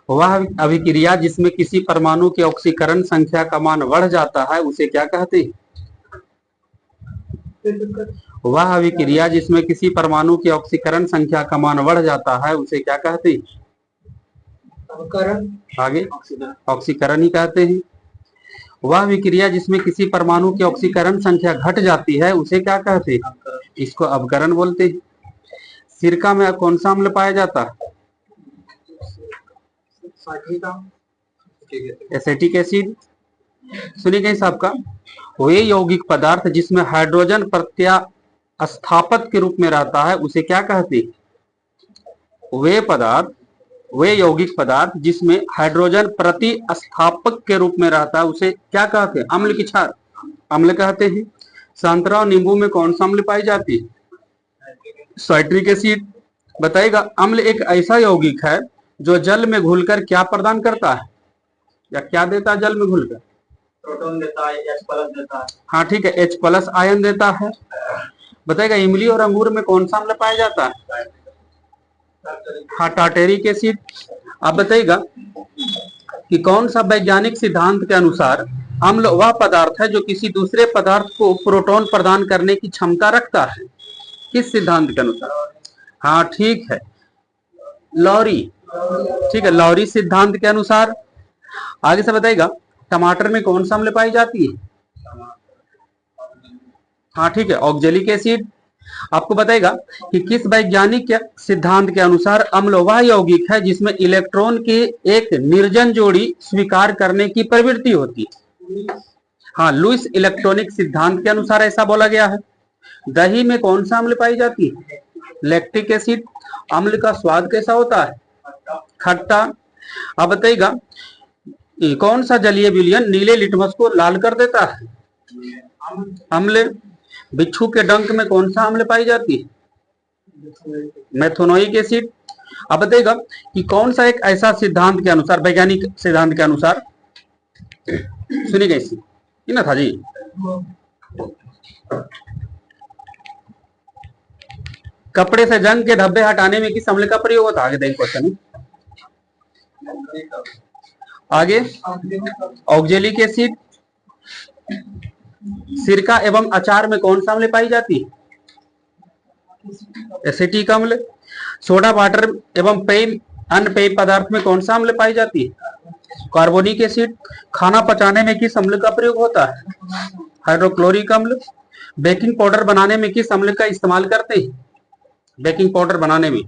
वह अभिक्रिया जिसमें किसी परमाणु की ऑक्सीकरण संख्या का मान बढ़ जाता है उसे क्या कहते हैं? वह अभिक्रिया जिसमें किसी परमाणु की ऑक्सीकरण संख्या का मान बढ़ जाता है उसे क्या कहते हैं? आगे ऑक्सीकरण ही कहते हैं। वह अभिक्रिया जिसमें किसी परमाणु की ऑक्सीकरण संख्या घट जाती है उसे क्या कहते हैं? इसको अपकरण बोलते हैं। सिरका में कौन सा अम्ल पाया जाता है? Acetic acid. सुनिए कहीं साहब का, वे यौगिक पदार्थ जिसमें हाइड्रोजन प्रत्यास्थापक के रूप में रहता है उसे क्या कहते हैं? वे यौगिक पदार्थ जिसमें हाइड्रोजन प्रतिस्थापक के रूप में रहता है उसे क्या कहते हैं? अम्ल की क्षार अम्ल कहते हैं। संतरा और नींबू में कौन सा अम्ल पाई जाती है? Citric acid. बताइएगा, अम्ल एक ऐसा यौगिक है जो जल में घुलकर क्या प्रदान करता है या क्या देता है? जल में घुलकर प्रोटॉन देता है, H+ देता है। हाँ ठीक है, H+ आयन देता है। बताइएगा, इमली और अंगूर में कौन सा अम्ल पाया जाता है? हाँ, टार्टेरिक एसिड। आप बताइएगा कि कौन सा वैज्ञानिक सिद्धांत के अनुसार अम्ल वह पदार्थ है जो किसी दूसरे पदार्थ को प्रोटॉन प्रदान करने की क्षमता रखता है? किस सिद्धांत के अनुसार? हाँ ठीक है, लॉरी। ठीक है, लॉरी सिद्धांत के अनुसार। आगे से बताइएगा, टमाटर में कौन सा अम्ल पाई जाती है? हाँ ठीक है, ऑक्जेलिक एसिड। आपको बताएगा कि किस वैज्ञानिक सिद्धांत के अनुसार अम्ल वह यौगिक है जिसमें इलेक्ट्रॉन की एक निर्जन जोड़ी स्वीकार करने की प्रवृत्ति होती है? हाँ, लुईस इलेक्ट्रॉनिक सिद्धांत के अनुसार ऐसा बोला गया है। दही में कौन सा अम्ल पाई जाती है? Lactic acid. अम्ल का स्वाद कैसा होता है? खट्टा। आप बताइएगा, कौन सा जलीय विलयन नीले लिटमस को लाल कर देता है? अम्ल। बिच्छू के डंक में कौन सा अम्ल पाई जाती है? मेथोनोइक एसिड। आप बताइएगा कि कौन सा एक ऐसा सिद्धांत के अनुसार, वैज्ञानिक सिद्धांत के अनुसार, सुनिए कैसी ना था जी, कपड़े से जंग के धब्बे हटाने में किस अम्ल का प्रयोग होता है? आगे देखिए क्वेश्चन। आगे ऑक्जेलिक एसिड। सिरका एवं अचार में कौन सा अम्ल पाई जाती है? एसिटिक अम्ल। सोडा वाटर एवं पेय अन्य पेय पदार्थ में कौन सा अम्ल पाई जाती है? Carbonic acid. खाना पचाने में किस अम्ल का प्रयोग होता है? हाइड्रोक्लोरिक अम्ल। बेकिंग पाउडर बनाने में किस अम्ल का इस्तेमाल करते हैं? बेकिंग पाउडर बनाने में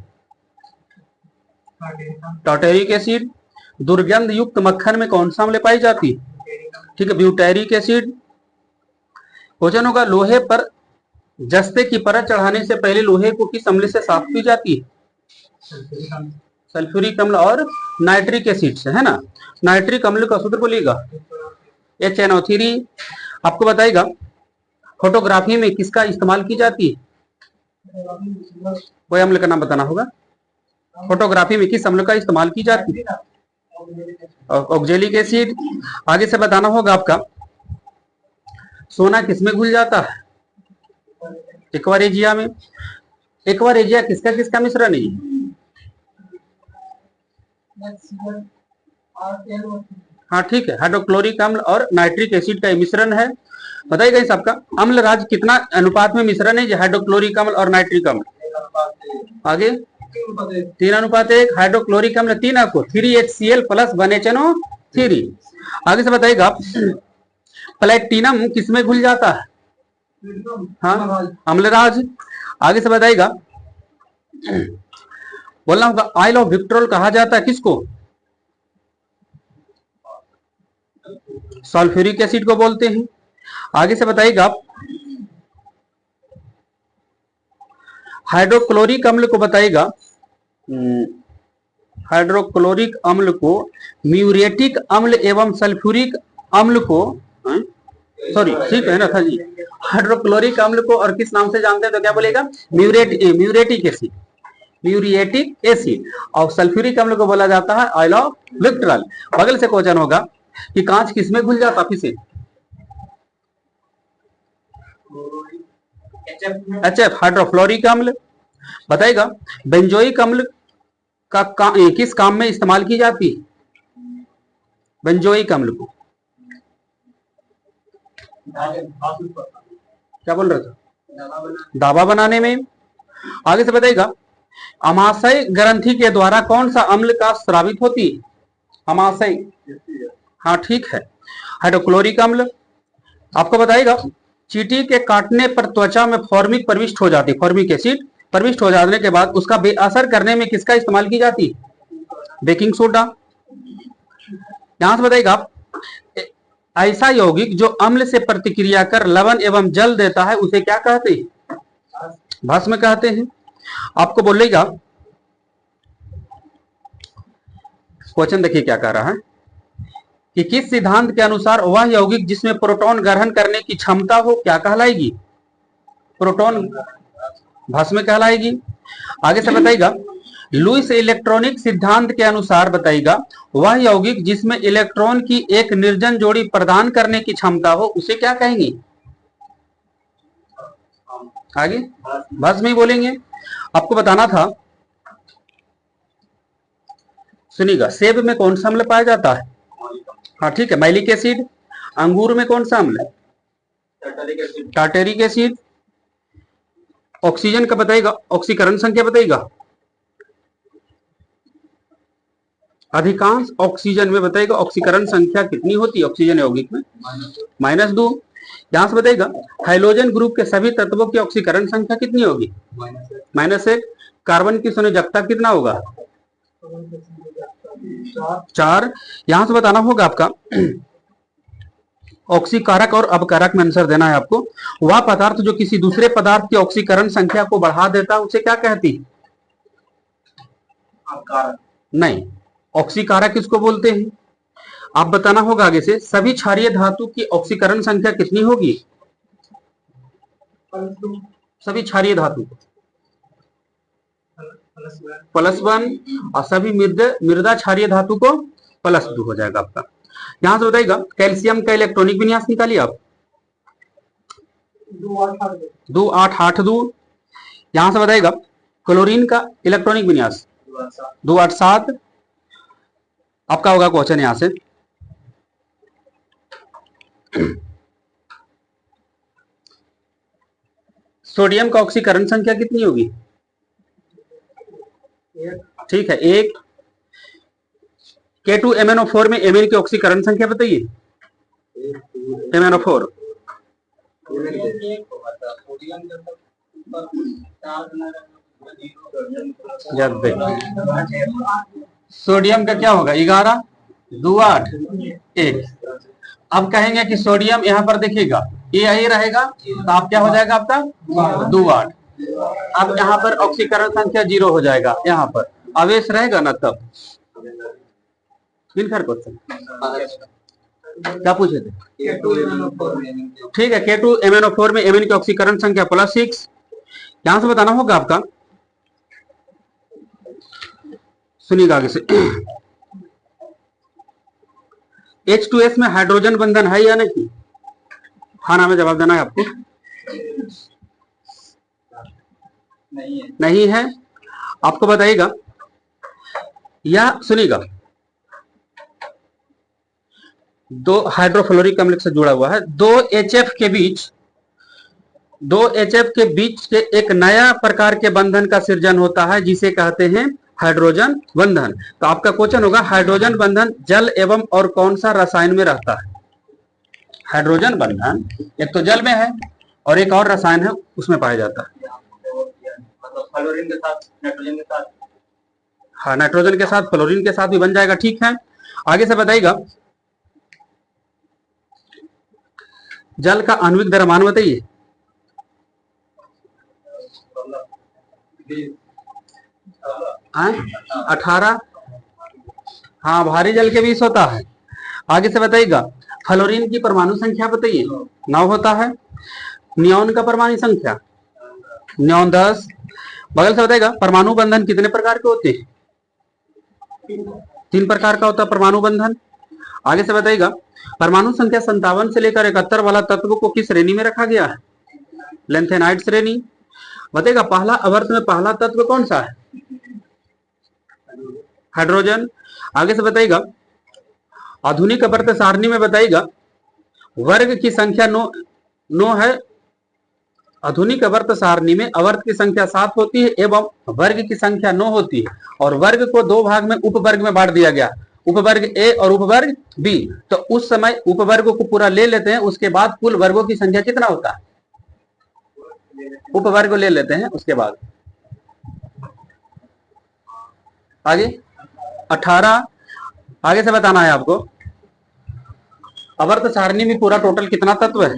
टार्टेरिक एसिड। दुर्गंध युक्त मक्खन में कौन सा अम्ल पाई जाती है? ठीक है, ब्यूटेरिक एसिड। क्वेश्चन होगा, लोहे पर जस्ते की परत चढ़ाने से पहले लोहे को किस अम्ल से साफ की जाती है? सल्फ्यूरिक अम्ल और नाइट्रिक एसिड से, है ना। नाइट्रिक अम्ल का सूत्र बोलिएगा HNO3। आपको बताएगा, फोटोग्राफी में किसका इस्तेमाल की जाती है? कोई अम्ल का नाम बताना होगा। फोटोग्राफी में किस अम्ल का इस्तेमाल की जाती है? Oxalic acid. आगे से बताना होगा आपका, सोना किसमें घुल जाता है? एक्वारेजिया में। एक्वारेजिया किसका किसका मिश्रण है? हाँ ठीक है, हाइड्रोक्लोरिक अम्ल और नाइट्रिक एसिड का मिश्रण है। बताइएगा इस आपका अम्ल राज कितना अनुपात में मिश्रण है? हाइड्रोक्लोरिक अम्ल और नाइट्रिक अम्ल। आगे 3:1। हाइड्रोक्लोरिक अम्ल 3 आपको 3HCl + 1HNO3। आगे से बताइएगा, प्लेटिनम किसमें घुल जाता है? हाँ, अम्लराज। आगे से बताइएगा, बोलना होगा, आइल ऑफ विक्ट्रोल कहा जाता है किसको? सल्फ्यूरिक एसिड को बोलते हैं। आगे से बताइएगा, हाइड्रोक्लोरिक अम्ल को बताइएगा, हाइड्रोक्लोरिक अम्ल को म्यूरेटिक अम्ल एवं सल्फ्यूरिक अम्ल को, सॉरी ठीक है ना था जी, हाइड्रोक्लोरिक अम्ल को और किस नाम से जानते हैं तो क्या बोलेगा? Muriatic acid. Muriatic acid. और सल्फ्यूरिक अम्ल को बोला जाता है ऑयल ऑफ विक्ट्रल। बगल से क्वेश्चन होगा कि कांच किसमें घुल जाता है? फिर HF हाइड्रोफ्लोरिक अम्ल। बताएगा, बेंजोइक अम्ल का किस काम में इस्तेमाल की जाती है? बेंजोइक अम्ल को? क्या बोल रहे थे? दावा बनाने में। आगे से बताइएगा, अमाशय ग्रंथि के द्वारा कौन सा अम्ल का स्रावित होती है? अमाशय, हाँ ठीक है, हाइड्रोक्लोरिक अम्ल। आपको बताइएगा, चींटी के काटने पर त्वचा में फॉर्मिक प्रविष्ट हो जाती है, फॉर्मिक एसिड प्रविष्ट हो जाने के बाद उसका बेअसर करने में किसका इस्तेमाल की जाती है? Baking soda. यहां से बताइएगा, ऐसा यौगिक जो अम्ल से प्रतिक्रिया कर लवण एवं जल देता है उसे क्या कहते हैं? भस्म कहते हैं। आपको बोलेगा, क्वेश्चन देखिए क्या कह रहा है कि किस सिद्धांत के अनुसार वह यौगिक जिसमें प्रोटॉन ग्रहण करने की क्षमता हो क्या कहलाएगी? प्रोटॉन भस्म कहलाएगी। आगे से बताइएगा, लुईस इलेक्ट्रॉनिक सिद्धांत के अनुसार बताइएगा, वह यौगिक जिसमें इलेक्ट्रॉन की एक निर्जन जोड़ी प्रदान करने की क्षमता हो उसे क्या कहेंगे? आगे भस्म ही बोलेंगे। आपको बताना था, सुनिएगा, सेब में कौन सा अम्ल पाया जाता है? हाँ ठीक है, मैलिक एसिड। अंगूर में कौन सा अम्ल है? Tartaric acid. ऑक्सीजन का बताइएगा, ऑक्सीकरण संख्या बताइएगा। अधिकांश ऑक्सीजन में बताइएगा ऑक्सीकरण संख्या कितनी होती है ऑक्सीजन यौगिक में? -2। यहां से बताइएगा, हाइड्रोजन ग्रुप के सभी तत्वों की ऑक्सीकरण संख्या कितनी होगी? -1। कार्बन की संयोजकता कितना होगा? 4। यहां से बताना होगा आपका, ऑक्सीकारक और अपकारक में आंसर देना है आपको। वह पदार्थ जो किसी दूसरे पदार्थ की ऑक्सीकरण संख्या को बढ़ा देता है उसे क्या कहती है? नहीं, ऑक्सीकारक किसको बोलते हैं? आप बताना होगा आगे से, सभी क्षारीय धातु की ऑक्सीकरण संख्या कितनी होगी? सभी क्षारीय धातु +1, और सभी मृदा क्षारीय धातु को +2 हो जाएगा आपका। यहां से बताइएगा, कैल्शियम का इलेक्ट्रॉनिक विन्यास निकालिए आप। 2882। यहां से बताइएगा, क्लोरीन का इलेक्ट्रॉनिक विन्यास 287। आपका होगा क्वेश्चन यहां से, सोडियम का ऑक्सीकरण संख्या कितनी होगी? ठीक है, 1। K2MnO4 में एमिन की ऑक्सीकरण संख्या बताइए। MnO4 सोडियम का क्या होगा? 11, 2, 8, 1। अब कहेंगे कि सोडियम यहां पर देखिएगा, ये यही रहेगा, तो आप क्या हो जाएगा आपका? 2, 8। अब यहाँ पर ऑक्सीकरण संख्या 0 हो जाएगा, यहाँ पर आवेश रहेगा ना तब। क्वेश्चन क्या पूछे थे? ठीक है, K2MnO4 में एमिन की ऑक्सीकरण संख्या +6। यहां से बताना होगा आपका, सुनिएगा आगे से, H2S में हाइड्रोजन बंधन है या नहीं? हाँ ना में जवाब देना है आपको। नहीं है। आपको बताइएगा, या सुनिएगा, 2 हाइड्रोफ्लोरिक अम्ल से जुड़ा हुआ है, 2 HF के बीच के एक नया प्रकार के बंधन का सृजन होता है जिसे कहते हैं हाइड्रोजन बंधन। तो आपका क्वेश्चन होगा, हाइड्रोजन बंधन जल एवं और कौन सा रसायन में रहता है? हाइड्रोजन बंधन एक तो जल में है और एक और रसायन है उसमें पाया जाता है। फ्लोरीन के साथ नाइट्रोजन के साथ, हाँ नाइट्रोजन के साथ फ्लोरीन के साथ भी बन जाएगा। ठीक है, आगे से बताइएगा, जल का आणविक द्रव्यमान बताइए। 18। हाँ, भारी जल के 20 होता है। आगे से बताइएगा, फ्लोरीन की परमाणु संख्या बताइए। 9 होता है। नियोन का परमाणु संख्या नियोन 10। बगल से बताएगा, परमाणु बंधन कितने प्रकार के होते हैं? 3 प्रकार का होता है परमाणु बंधन। आगे से बताइएगा, परमाणु संख्या 57 से लेकर 71 वाला तत्व को किस श्रेणी में रखा गया है? लेंथेनाइड श्रेणी। बताइएगा, पहला आवर्त में पहला तत्व कौन सा है? हाइड्रोजन। आगे से बताइएगा, आधुनिक अवर्त सारणी में बताइएगा वर्ग की संख्या 9 है। आधुनिक अवर्त सारणी में अवर्त की संख्या 7 होती है एवं वर्ग की संख्या 9 होती है और वर्ग को दो भाग में उपवर्ग में बांट दिया गया, उपवर्ग ए और उपवर्ग बी। तो उस समय उपवर्गों को पूरा ले लेते हैं, उसके बाद कुल वर्गों की संख्या कितना होता है? उपवर्ग ले लेते हैं उसके बाद आगे 18। आगे से बताना है आपको अवर्त सारणी में पूरा टोटल कितना तत्व है?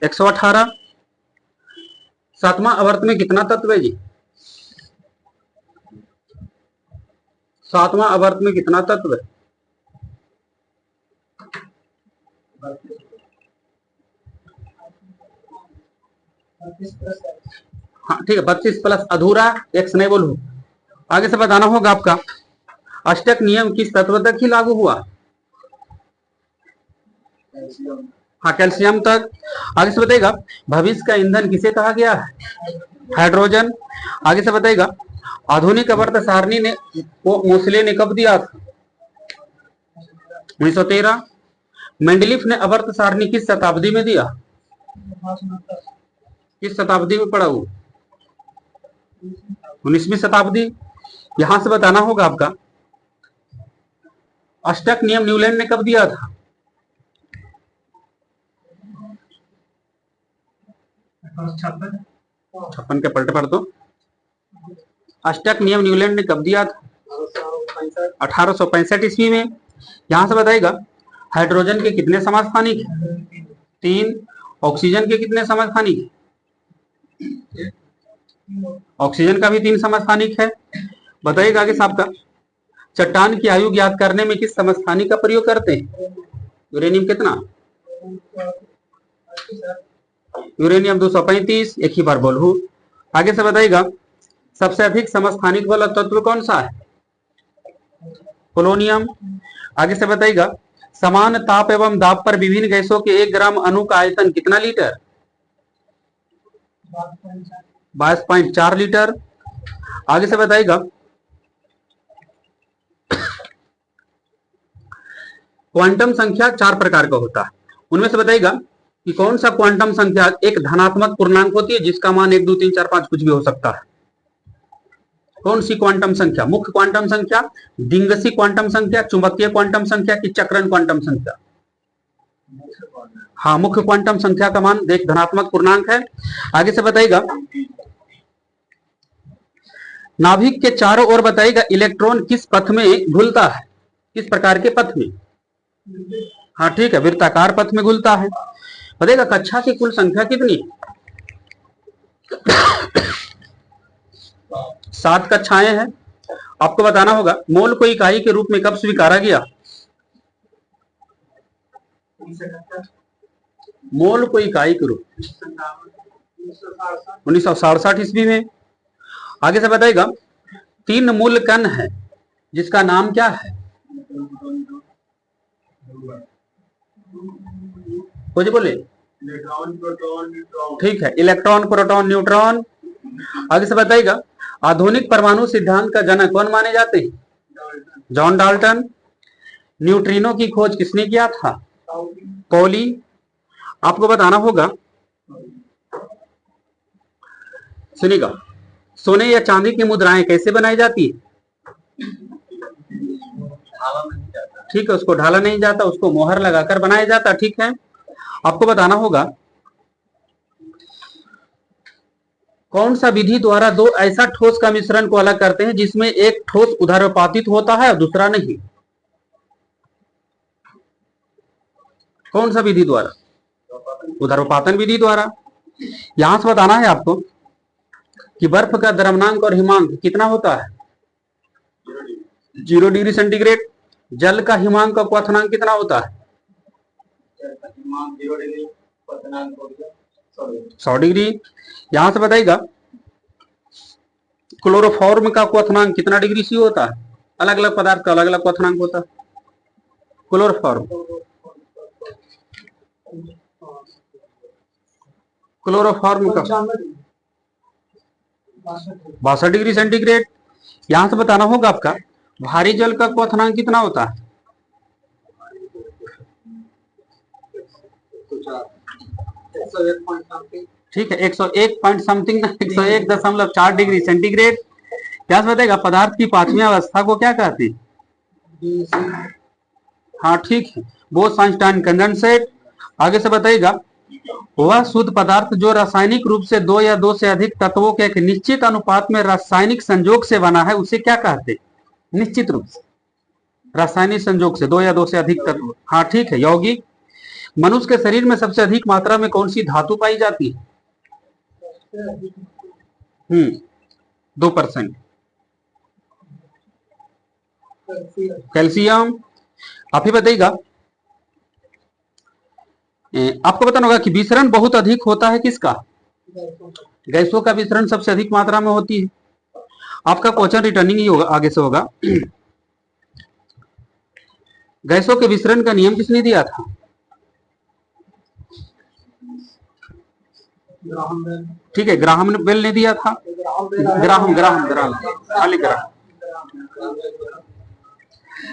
118। सातवां अवर्त में कितना तत्व है जी? सातवां अवर्त में कितना तत्व है? हाँ ठीक है, 32 प्लस अधूरा एक्स नहीं बोलू। आगे से बताना होगा आपका अष्टक नियम किस तत्व तक ही लागू हुआ? हाँ कैल्शियम तक। आगे से बताइएगा भविष्य का ईंधन किसे कहा गया है? हाइड्रोजन। आगे से बताइएगा आधुनिक अवर्त सारणी ने को मोसले ने कब दिया था? 1913। मेंडलीफ ने अवर्त सारणी किस शताब्दी में दिया? किस शताब्दी में पड़ा वो? 19वीं शताब्दी। यहां से बताना होगा आपका अष्टक नियम न्यूलैंड ने कब दिया था? 56 के पलटे पढ़ दो। अष्टक नियम न्यूलैंड ने कब दिया था? 1865 ईस्वी में। यहां से बताएगा हाइड्रोजन के कितने समस्थानिक है? 3। ऑक्सीजन के कितने समस्थानिक है? ऑक्सीजन का भी 3 समस्थानिक है। बताइएगा आगे साहब का चट्टान की आयु ज्ञात करने में किस समस्थानिक का प्रयोग करते हैं? यूरेनियम कितना? यूरेनियम 235। एक ही बार बोलूं। आगे से बताइएगा सबसे अधिक समस्थानिक वाला तत्व कौन सा है? पोलोनियम। आगे से बताइएगा समान ताप एवं दाब पर विभिन्न गैसों के 1 ग्राम अणु का आयतन कितना लीटर? 22.4 लीटर। आगे से बताइएगा क्वांटम संख्या 4 प्रकार का होता है, उनमें से बताइएगा कि कौन सा क्वांटम संख्या एक धनात्मक पूर्णांक होती है जिसका मान 1 2 3 4 5 कुछ भी हो सकता है? कौन सी क्वांटम संख्या? मुख्य क्वांटम संख्या, डिंगसी क्वांटम संख्या, चुंबकीय क्वांटम संख्या की चक्रण क्वांटम संख्या? हाँ मुख्य क्वांटम संख्या का मान एक धनात्मक पूर्णांक है। आगे से बताइएगा नाभिक के चारों ओर बताइएगा इलेक्ट्रॉन किस पथ में घुलता है? किस प्रकार के पथ में? हाँ ठीक है, वृत्ताकार पथ में घुलता है। बताइएगा कक्षा की कुल संख्या कितनी? 7 कक्षाएं हैं। आपको बताना होगा मोल को इकाई के रूप में कब स्वीकारा गया? मोल को इकाई के रूप 1967 ईस्वी में। आगे से बताइएगा 3 मूल कण है जिसका नाम क्या है? कुछ बोले? ठीक है, इलेक्ट्रॉन प्रोटॉन न्यूट्रॉन। आगे से बताइएगा आधुनिक परमाणु सिद्धांत का जनक कौन माने जाते हैं? John Dalton. न्यूट्रिनो की खोज किसने किया था? पॉली। आपको बताना होगा सुनिएगा सोने या चांदी की मुद्राएं कैसे बनाई जाती है? ठीक है, उसको ढाला नहीं जाता, उसको मोहर लगाकर बनाया जाता। ठीक है, आपको बताना होगा कौन सा विधि द्वारा दो ऐसा ठोस का मिश्रण को अलग करते हैं जिसमें एक ठोस उदरपातित होता है और दूसरा नहीं? कौन सा विधि द्वारा? उदरपातन विधि द्वारा। यहां से बताना है आपको कि बर्फ का द्रवनांक और हिमांक कितना होता है? 0 डिग्री सेंटीग्रेड। जल का हिमांक का क्वथनांक कितना होता है? 100 डिग्री। यहां से बताइएगा क्लोरोफॉर्म का क्वथनांक कितना डिग्री सी होता है? अलग अलग पदार्थ का अलग अलग क्वथनांक होता है। Chloroform 62 degree centigrade. यहां से बताना होगा आपका भारी जल का क्वथनांक कितना होता है? ठीक है, 101 पॉइंट समथिंग, 101.4 डिग्री सेंटीग्रेड। क्या बताएगा, पदार्थ की पांचवी अवस्था को क्या कहते हैं? हाँ ठीक है, बोस-आइंस्टाइन कंडेंसेट। आगे से बताइएगा, वह शुद्ध पदार्थ जो रासायनिक रूप से दो या दो से अधिक तत्वों के एक निश्चित अनुपात में रासायनिक संयोग से बना है, उसे क्या कहते हैं? निश्चित रूप से रासायनिक संयोग से दो या दो से अधिक तत्व। हाँ ठीक है, यौगिक। मनुष्य के शरीर में सबसे अधिक मात्रा में कौन सी धातु पाई जाती है? 2%। कैल्शियम। आप ही बताइएगा, आपको बताना होगा कि विसरण बहुत अधिक होता है किसका? गैसों का विसरण सबसे अधिक मात्रा में होती है। आपका क्वेश्चन रिटर्निंग ही होगा, आगे से होगा। गैसों के विसरण का नियम किसने दिया था? ठीक है, ग्राहम बेल ने दिया था।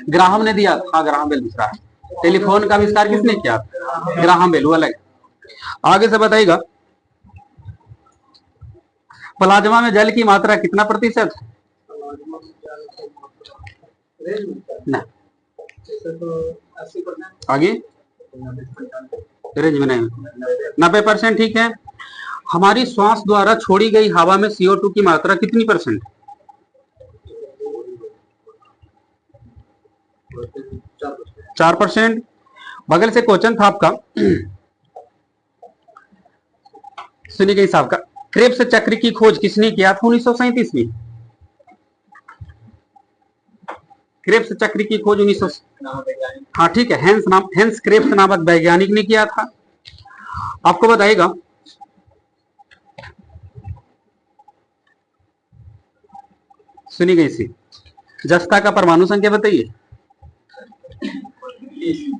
ग्राहम ने दिया था। ग्राहम बेल दूसरा है। टेलीफोन का आविष्कार किसने किया था? ग्राहम बेल, वो अलग। आगे से बताइएगा, प्लाज्मा में जल की मात्रा कितना प्रतिशत है? ना, आगे रेंज में नहीं, 90%। ठीक है, हमारी श्वास द्वारा छोड़ी गई हवा में CO2 की मात्रा कितनी %? 4%। बगल से क्वेश्चन था आपका, सुनिए साहब का, क्रेब्स चक्र की खोज किसने किया था 1937 में? क्रेब्स चक्र की खोज 1900, हाँ ठीक है, हेंस क्रेब्स नामक वैज्ञानिक ने किया था। आपको बताइएगा, सुनिएगा इसी, जस्ता का परमाणु संख्या बताइए।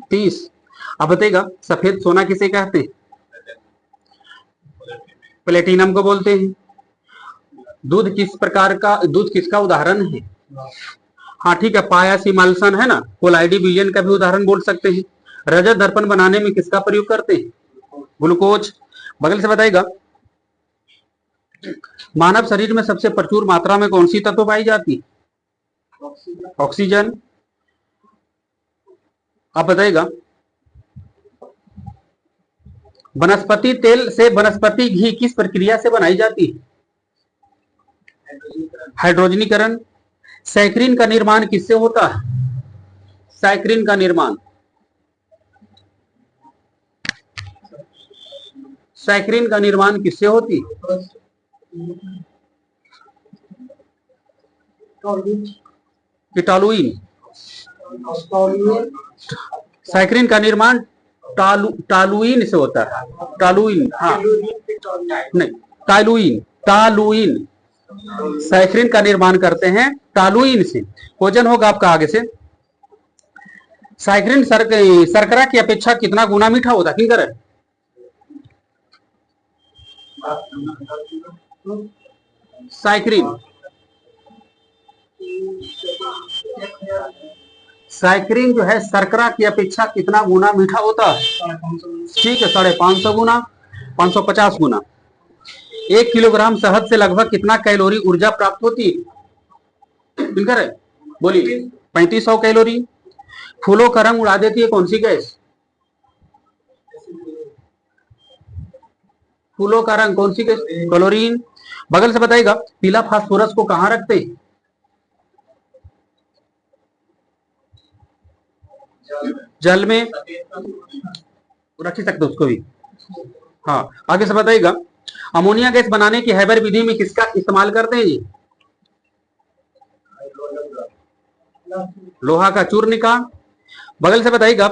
30। अब बताइएगा, सफेद सोना किसे कहते हैं? प्लेटिनम को बोलते हैं। दूध किसका उदाहरण है? हाँ ठीक है, पायस इमल्सन है ना, कोलाइडी विलियन का भी उदाहरण बोल सकते हैं। रजत दर्पण बनाने में किसका प्रयोग करते हैं? ग्लूकोज। बगल से बताइएगा, मानव शरीर में सबसे प्रचुर मात्रा में कौन सी तत्व पाई जाती है? ऑक्सीजन। आप बताइएगा, वनस्पति तेल से वनस्पति घी किस प्रक्रिया से बनाई जाती है? हाइड्रोजनीकरण। सैकरीन का निर्माण किससे होता है? सैकरीन का निर्माण किससे होती है? टॉलुइन। सैकरीन का निर्माण टॉलुइन से होता है। टॉलुइन, हाँ नहीं, टॉलुइन। सैकरीन का निर्माण करते हैं टॉलुइन से। क्वेश्चन होगा आपका आगे से, सैकरीन शर्करा की अपेक्षा कितना गुना मीठा होता है? किंकर सैकरीन जो है शर्करा की अपेक्षा कितना गुना मीठा होता है? ठीक है, 550 गुना, 550 गुना। 1 किलोग्राम शहद से लगभग कितना कैलोरी ऊर्जा प्राप्त होती है? किंकर बोलिए, 3500 कैलोरी। फूलों का रंग उड़ा देती है कौन सी गैस? फूलों का रंग कौन सी गैस? क्लोरीन। बगल से बताइएगा, पीला फास्फोरस को कहां रखते हैं? जल में रख ही सकते उसको भी। हाँ, आगे से बताइएगा, अमोनिया गैस बनाने की हैबर विधि में किसका इस्तेमाल करते हैं जी? लोहा का चूर्ण का। बगल से बताइएगा,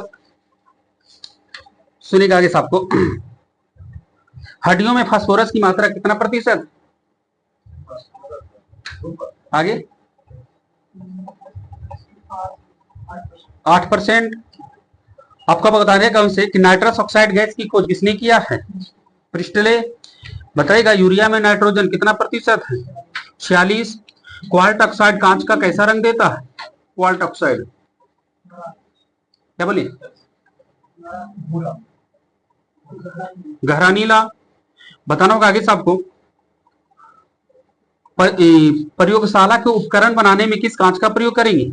सुनिएगा आगे साहब को, हड्डियों में फास्फोरस की मात्रा कितना प्रतिशत? आगे 8%। आपका बता दें कौन से कि नाइट्रस ऑक्साइड गैस की खोज किसने किया है? प्रिस्टले। बताइएगा, यूरिया में नाइट्रोजन कितना प्रतिशत है? 46। क्वार्ट ऑक्साइड कांच का कैसा रंग देता है? क्वार्ट ऑक्साइड क्या बोलिए? गहरा नीला। बताना होगा आगे से आपको। प्रयोगशाला के उपकरण बनाने में किस कांच का प्रयोग करेंगे?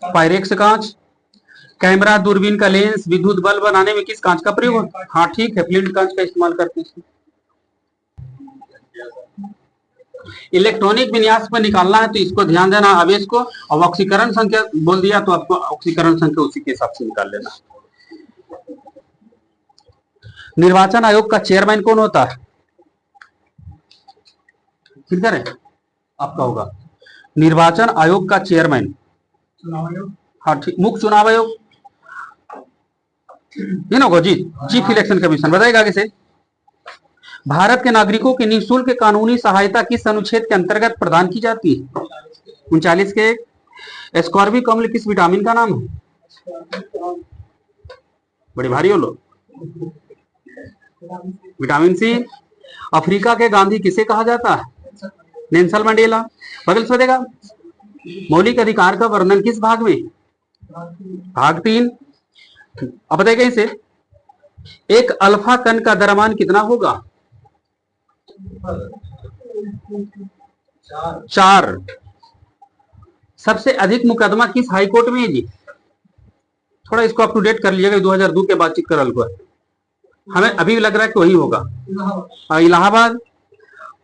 पायरेक्स कांच। कैमरा, दूरबीन का लेंस, विद्युत बल्ब बनाने में किस कांच का प्रयोग होता है? हाँ ठीक है, फ्लिंट कांच का इस्तेमाल करते हैं। इलेक्ट्रॉनिक विन्यास पर निकालना है तो इसको ध्यान देना, आवेश को। और ऑक्सीकरण संख्या बोल दिया तो आपको ऑक्सीकरण संख्या उसी के हिसाब से निकाल लेना। निर्वाचन आयोग का चेयरमैन कौन होता है? किधर है आपका होगा निर्वाचन आयोग का चेयरमैन? हाँ ठीक, मुख्य चुनाव आयोग ये ना होगा जी, चीफ इलेक्शन कमीशन। बताएगा आगे से। भारत के नागरिकों की निःशुल्क कानूनी सहायता किस अनुच्छेद के अंतर्गत प्रदान की जाती है? 39 के। एस्कॉर्बिक अम्ल किस विटामिन का नाम है? बड़ी भारी हो लो। Vitamin C. अफ्रीका के गांधी किसे कहा जाता है? Nelson Mandela. बदल से देगा। मौलिक अधिकार का वर्णन किस भाग में? भाग 3। अब बताइए इसे। एक अल्फा कण का द्रव्यमान कितना होगा? 4। सबसे अधिक मुकदमा किस हाई कोर्ट में है जी? थोड़ा इसको अप टू डेट कर लीजिएगा, 2002 के बातचीत करल को हमें अभी लग रहा है कि वही होगा। इलाहाबाद।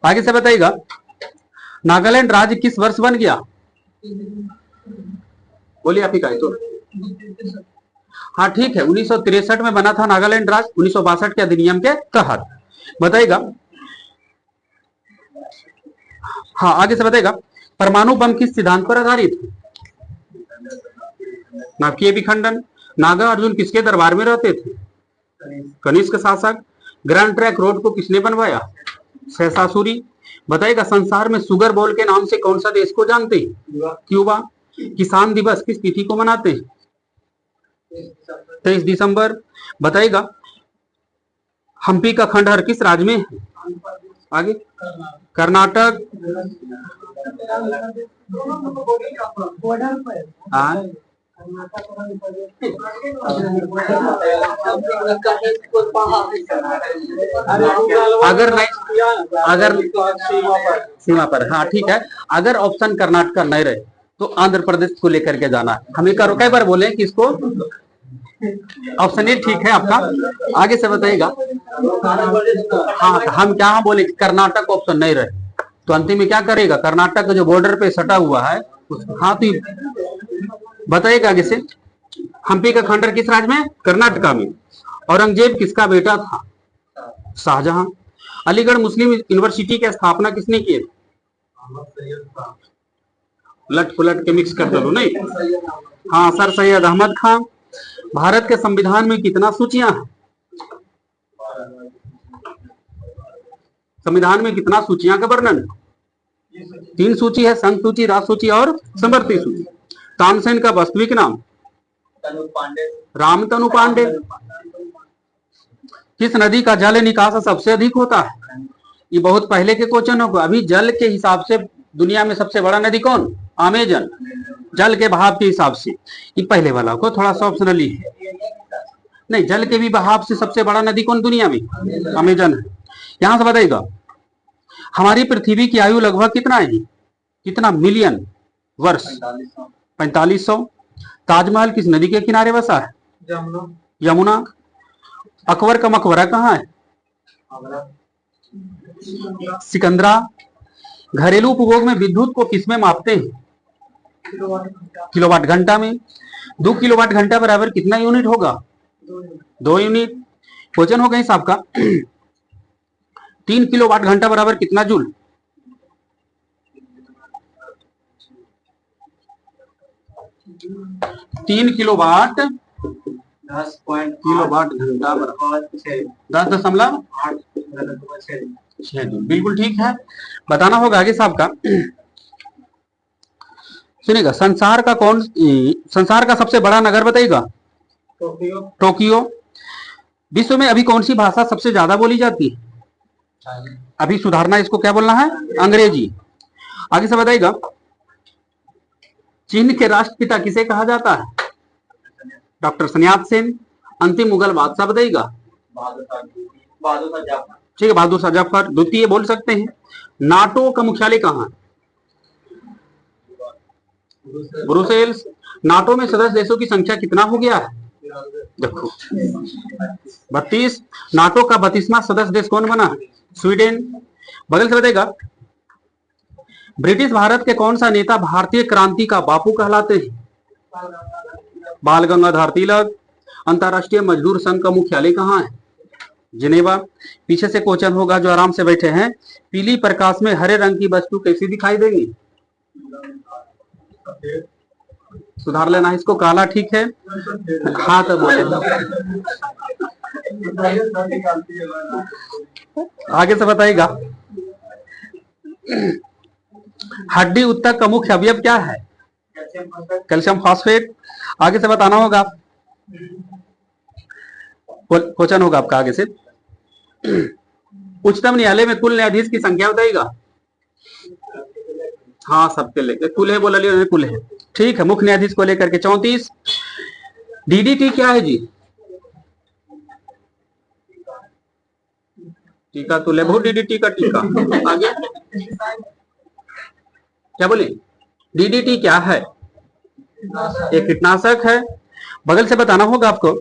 आगे से बताइएगा। नागालैंड राज्य किस वर्ष बन गया? बोलिए आप ही का है तो। हाँ ठीक है, 1963 में बना था नागालैंड राज्य, 1962 के अधिनियम के तहत। बताइएगा। हाँ आगे से बताइएगा। परमाणु बम किस सिद्धांत पर आधारित है? नाभिकीय विखंडन। नागा अर्जुन किसके दरबार में रहते थे? कनिष्क शासक। ग्रैंड ट्रैक रोड को किसने बनवाया? सहसासुरी। बताइएगा। संसार में सुगर बॉल के नाम से कौन सा देश को जानते हैं? क्यूबा। किसान दिवस किस तिथि को मनाते हैं? 23 दिसंबर। बताइएगा। हम्पी का खंडहर किस राज्य में है? आगे। कर्नाटक। हाँ अगर नहीं, अगर सीमा पर। हाँ ठीक है, अगर ऑप्शन कर्नाटक नहीं रहे तो आंध्र प्रदेश को लेकर के जाना है। हम एक कई बार बोले कि इसको ऑप्शन ए ठीक है आपका। आगे से बताइएगा। हाँ हम क्या बोले कर्नाटक ऑप्शन नहीं रहे तो अंतिम में क्या करेगा? कर्नाटक का जो बॉर्डर पे सटा हुआ है हाँ तो बताइएगा आगे से। हम्पी का खंडहर किस राज्य में? कर्नाटका में। औरंगजेब किसका बेटा था? शाहजहां। अलीगढ़ मुस्लिम यूनिवर्सिटी की स्थापना किसने की? लट पुलट के मिक्स कर दो नहीं। हाँ सर सैयद अहमद खान। भारत के संविधान में कितना सूचियां हैं? संविधान में कितना सूचियां का वर्णन? 3 सूची है, संघ सूची, राज सूची और समवर्ती सूची। तानसेन का वास्तविक नाम? रामतनु पांडे। किस नदी का जल निकास सबसे अधिक होता है? ये बहुत पहले के क्वेश्चन होगा। अभी जल के हिसाब से दुनिया में सबसे बड़ा नदी कौन? अमेजन। जल के बहाव के हिसाब से ये पहले वाला को थोड़ा सा ऑप्शनली है। नहीं, जल के भी बहाव से सबसे बड़ा नदी कौन दुनिया में? अमेजन है। यहां से बताइएगा। हमारी पृथ्वी की आयु लगभग कितना है जी? कितना मिलियन वर्ष? 4500। ताजमहल किस नदी के किनारे बसा है? यमुना। अकबर का मकबरा कहाँ है? सिकंदरा। घरेलू उपभोग में विद्युत को किसमें मापते हैं? किलोवाट घंटा में। 2 किलोवाट घंटा बराबर कितना यूनिट होगा? 2 यूनिट। क्वेश्चन हो गए साहब का। 3 किलोवाट घंटा बराबर कितना जूल? 3 किलोवाट 10 किलोवाट घंटा बराबर 10.8 जूल। बिल्कुल ठीक है। बताना होगा आगे साहब का। सुनिएगा। संसार का सबसे बड़ा नगर बताइएगा। टोक्यो। विश्व में अभी कौन सी भाषा सबसे ज्यादा बोली जाती है? अभी सुधारना, इसको क्या बोलना है? अंग्रेजी। आगे से बताइएगा। चीन के राष्ट्रपिता किसे कहा जाता है? डॉक्टर सन्यात सेन। अंतिम मुगल बादशाह बताइएगा। बहादुर शाह जफर। ठीक है, बहादुर शाह जफर। द्वितीय बोल सकते हैं। नाटो का मुख्यालय कहाँ है? ब्रुसेल्स। नाटो में सदस्य देशों की संख्या कितना हो गया है? देखो 32। नाटो का 32वां सदस्य देश कौन बना? स्वीडन। बगल से बताएगा, ब्रिटिश भारत के कौन सा नेता भारतीय क्रांति का बापू कहलाते हैं? बाल गंगाधर तिलक। अंतरराष्ट्रीय मजदूर संघ का मुख्यालय कहाँ है? जिनेवा। पीछे से क्वेश्चन होगा जो आराम से बैठे हैं, पीली प्रकाश में हरे रंग की वस्तु कैसी दिखाई देगी? सुधार लेना इसको, काला ठीक है। हाँ तो बोले आगे से बताइएगा, हड्डी उत्तक का मुख्य अवयव क्या है? Calcium phosphate. आगे से बताना होगा, क्वेश्चन होगा आपका आगे से। उच्चतम न्यायालय में कुल न्यायाधीश की संख्या बताइएगा। हाँ सबके लेकर कुल है, बोला लिया कुल है। ठीक है, मुख्य न्यायाधीश को लेकर के 34। डीडीटी क्या है जी? टीका तो ले बहुत, डीडीटी का टीका। आगे क्या बोले? डीडीटी क्या है? एक कीटनाशक है। बगल से बताना होगा आपको,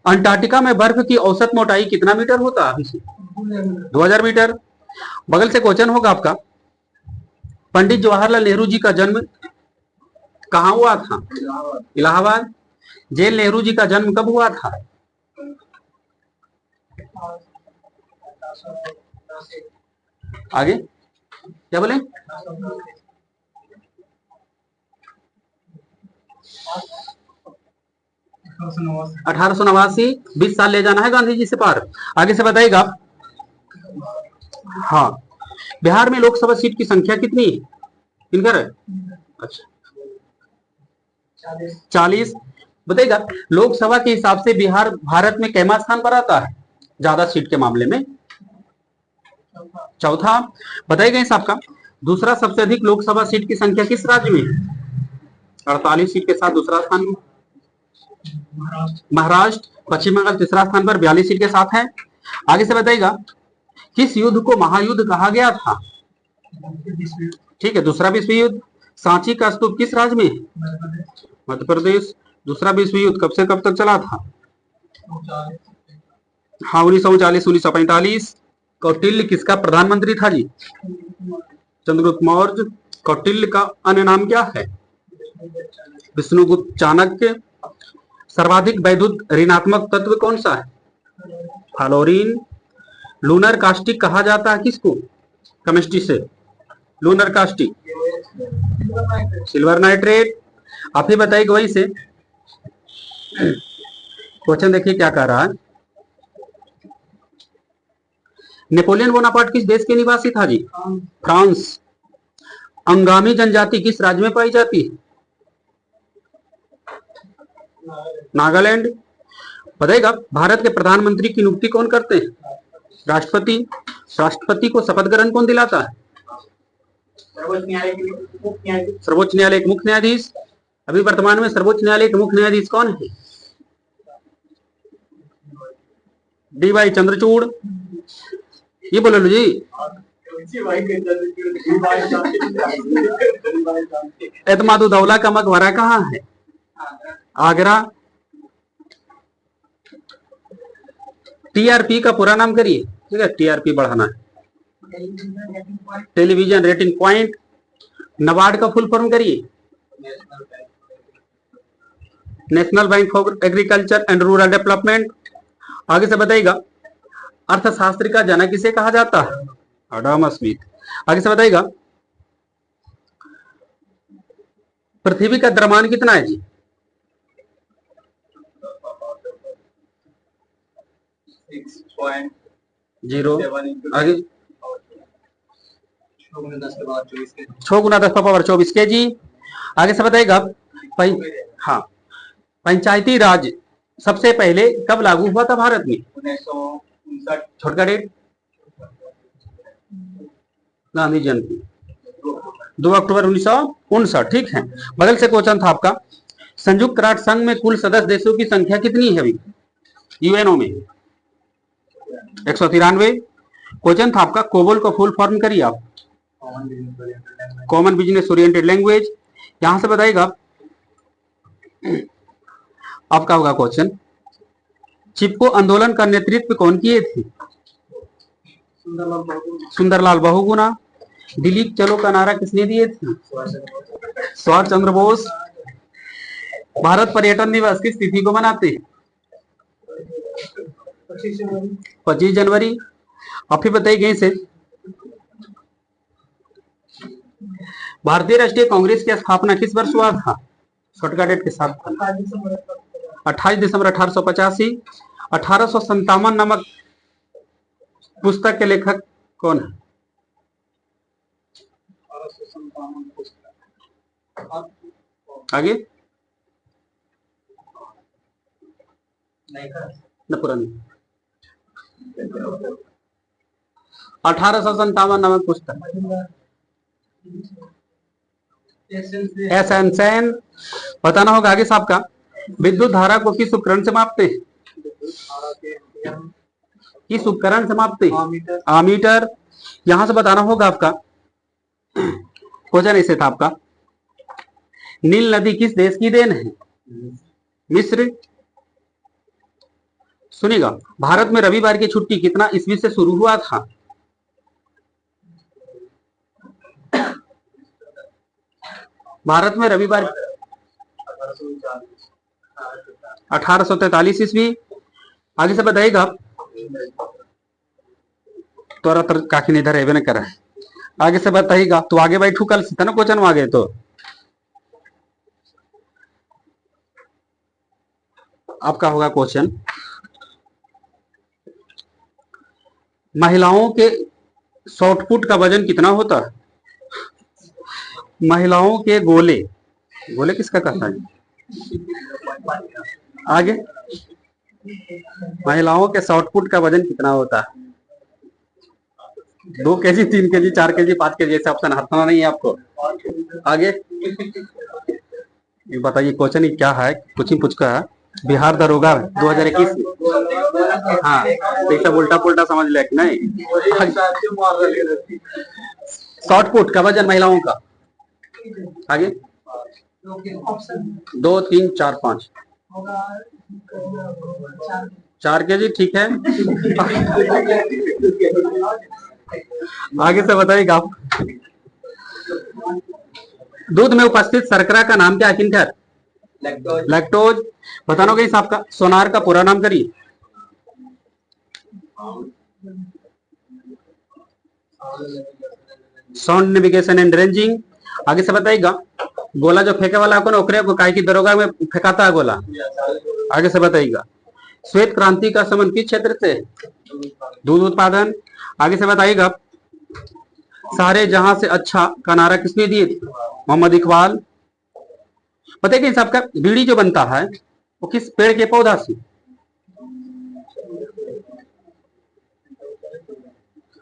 अंटार्कटिका में बर्फ की औसत मोटाई कितना मीटर होता है? 2000 मीटर। बगल से क्वेश्चन होगा आपका, पंडित जवाहरलाल नेहरू जी का जन्म कहाँ हुआ था? इलाहाबाद। जेल नेहरू जी का जन्म कब हुआ था? आगे क्या बोले? 1889। 20 साल ले जाना है गांधी जी से पार। आगे से बताइएगा, हाँ बिहार में लोकसभा सीट की संख्या कितनी है? किनकर है? अच्छा 40। बताइएगा, लोकसभा के हिसाब से बिहार भारत में कैमा स्थान पर आता है ज्यादा सीट के मामले में? चौथा। बताइएगा इस आपका, दूसरा सबसे अधिक लोकसभा सीट की संख्या किस राज्य में? 48 सीट के साथ दूसरा स्थान में महाराष्ट्र। पश्चिम बंगाल तीसरा स्थान पर 42 सीट के साथ है। आगे से बताइएगा, किस युद्ध को महायुद्ध कहा गया था? ठीक है, दूसरा विश्व युद्ध। सांची का स्तूप किस राज्य में? मध्य प्रदेश। दूसरा विश्व युद्ध कब से कब तक चला था? हाँ 1939 1945। कौटिल्य किसका प्रधानमंत्री था जी? चंद्रगुप्त मौर्य। कौटिल्य का अन्य नाम क्या है? विष्णुगुप्त चाणक्य। सर्वाधिक वैद्युत ऋणात्मक तत्व कौन सा है? फ्लोरीन। लूनर कास्टिक कहा जाता है किसको? केमिस्ट्री से। Lunar caustic silver nitrate. आप ही बताइए वहीं से क्वेश्चन देखिए क्या कह रहा है। नेपोलियन बोनापार्ट किस देश के निवासी था जी? फ्रांस। अंगामी जनजाति किस राज्य में पाई जाती है? नागालैंड। बताइएगा, भारत के प्रधानमंत्री की नियुक्ति कौन करते हैं? राष्ट्रपति। राष्ट्रपति को शपथ ग्रहण कौन दिलाता है? सर्वोच्च न्यायालय के मुख्य न्यायाधीश। अभी वर्तमान में सर्वोच्च न्यायालय के मुख्य न्यायाधीश कौन है? डी.वाई. चंद्रचूड़। ये बोले लो जी। एतमादुद्दौला का मकबरा कहाँ है? आगरा। टीआरपी का पूरा नाम करिए। ठीक है, टीआरपी बढ़ाना है, टेलीविजन रेटिंग पॉइंट। नबार्ड का फुल फॉर्म करिए। National bank for agriculture and rural development. आगे से बताइएगा, अर्थशास्त्र का जनक किसे कहा जाता है? Adam Smith. आगे से बताइएगा, पृथ्वी का द्रव्यमान कितना है जी? 6.0। आगे 6 × 10⁻24 kg। आगे से बताइएगा, हाँ पंचायती राज सबसे पहले कब लागू हुआ था भारत में? 1959। छोटका डेट? गांधी जयंती 2 अक्टूबर 1959। ठीक है। बगल से क्वेश्चन था आपका, संयुक्त राष्ट्र संघ में कुल सदस्य देशों की संख्या कितनी है अभी यूएनओ में? 193। क्वेश्चन था आपका, कोबोल को फुल फॉर्म करिए आप। Common business oriented language. यहां से बताइएगा आपका होगा क्वेश्चन, चिपको आंदोलन का नेतृत्व कौन किए थे? सुंदरलाल बहुगुणा। दिल्ली चलो का नारा किसने दिए थे? सुभाष चंद्र बोस। भारत पर्यटन दिवस किस तिथि को मनाते हैं? 25 जनवरी। अब फिर बताइए कहीं से, भारतीय राष्ट्रीय कांग्रेस की स्थापना किस वर्ष हुआ था? छोटका डेट के साथ 28 दिसंबर 1885। 1857 नामक पुस्तक के लेखक कौन है? आगे न पुरानी 1857 नामक पुस्तक एस एन सेन। बताना होगा आगे साहब का, विद्युत धारा को किस उपकरण से मापते हैं? किस उपकरण से मापते हैं? आमीटर। यहां से बताना होगा आपका, क्वेश्चन ऐसे था आपका, नील नदी किस देश की देन है? मिस्र। सुनिएगा, भारत में रविवार की छुट्टी कितना ईस्वी से शुरू हुआ था? भारत में रविवार 1843 ईस्वी। आगे से बताइएगा, तोरा तर काकी नहीं इधर न करा है। आगे से बताइएगा, तो आगे बैठू कल से था ना क्वेश्चन आगे, तो आपका होगा क्वेश्चन, महिलाओं के शॉर्टपुट का वजन कितना होता है? महिलाओं के गोले, गोले किसका कहता है? आगे, महिलाओं के शॉर्टपुट का वजन कितना होता है? 2 केजी, 3 केजी, 4 केजी, 5 केजी, ऐसे ऑप्शन हटाना नहीं है आपको। आगे ये बताइए क्वेश्चन ही क्या है, कुछ ही पूछ का है, बिहार दरोगा 2021 में। हाँ, तो सब उल्टा पुल्टा समझ ले कि नहीं। शॉर्टपुट का वजन महिलाओं का, आगे 2, 3, 4, 5, 4 केजी, ठीक है। आगे से बताइएगा आप, दूध में उपस्थित शर्करा का नाम क्या है किनकर? लैक्टोज। बताना होगा इस आपका, सोनार का पूरा नाम करिए। Sound navigation and ranging. आगे से बताइएगा, गोला जो फेंके वाला को ना, ओकरे को काहे की दरोगा में फेंकाता है गोला। आगे से बताइएगा, श्वेत क्रांति का संबंध किस क्षेत्र से? दूध उत्पादन। आगे से बताइएगा, सारे जहां से अच्छा का नारा किसने दिए थे? मोहम्मद इकबाल। बताइए इस आपका, बीड़ी जो बनता है वो किस पेड़ के पौधा से?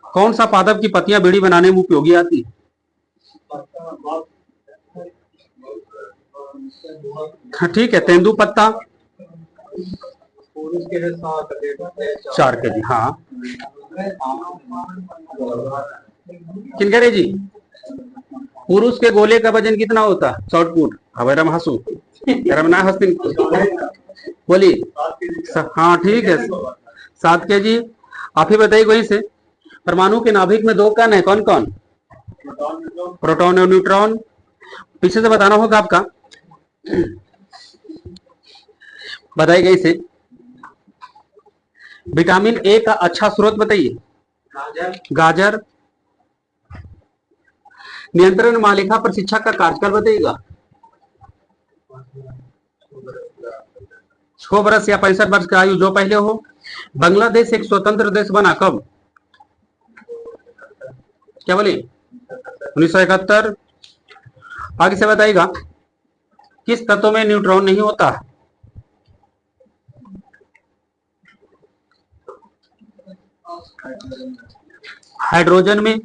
कौन सा पादप की पत्तियां बीड़ी बनाने में उपयोगी आती? ठीक है, तेंदू पत्ता। 4 केजी, हाँ। किनकरे जी, पुरुष के गोले का वजन कितना होता है? शॉर्टपुट। हवेरम हंसू रमना हस्तिन बोली, हाँ ठीक है, 7 केजी। आप ही बताइए वहीं से, परमाणु के नाभिक में 2 कण है, कौन कौन? प्रोटॉन और न्यूट्रॉन। पीछे से बताना होगा आपका, बताइएगा इसे, विटामिन ए का अच्छा स्रोत बताइए। गाजर। नियंत्रण मालिका प्रशिक्षक का कार्यकाल बताइएगा। 6 वर्ष या 65 वर्ष की आयु जो पहले हो। बांग्लादेश एक स्वतंत्र देश बना कब? क्या बोले? 1971। आगे से बताइएगा, किस तत्व में न्यूट्रॉन नहीं होता? हाइड्रोजन में।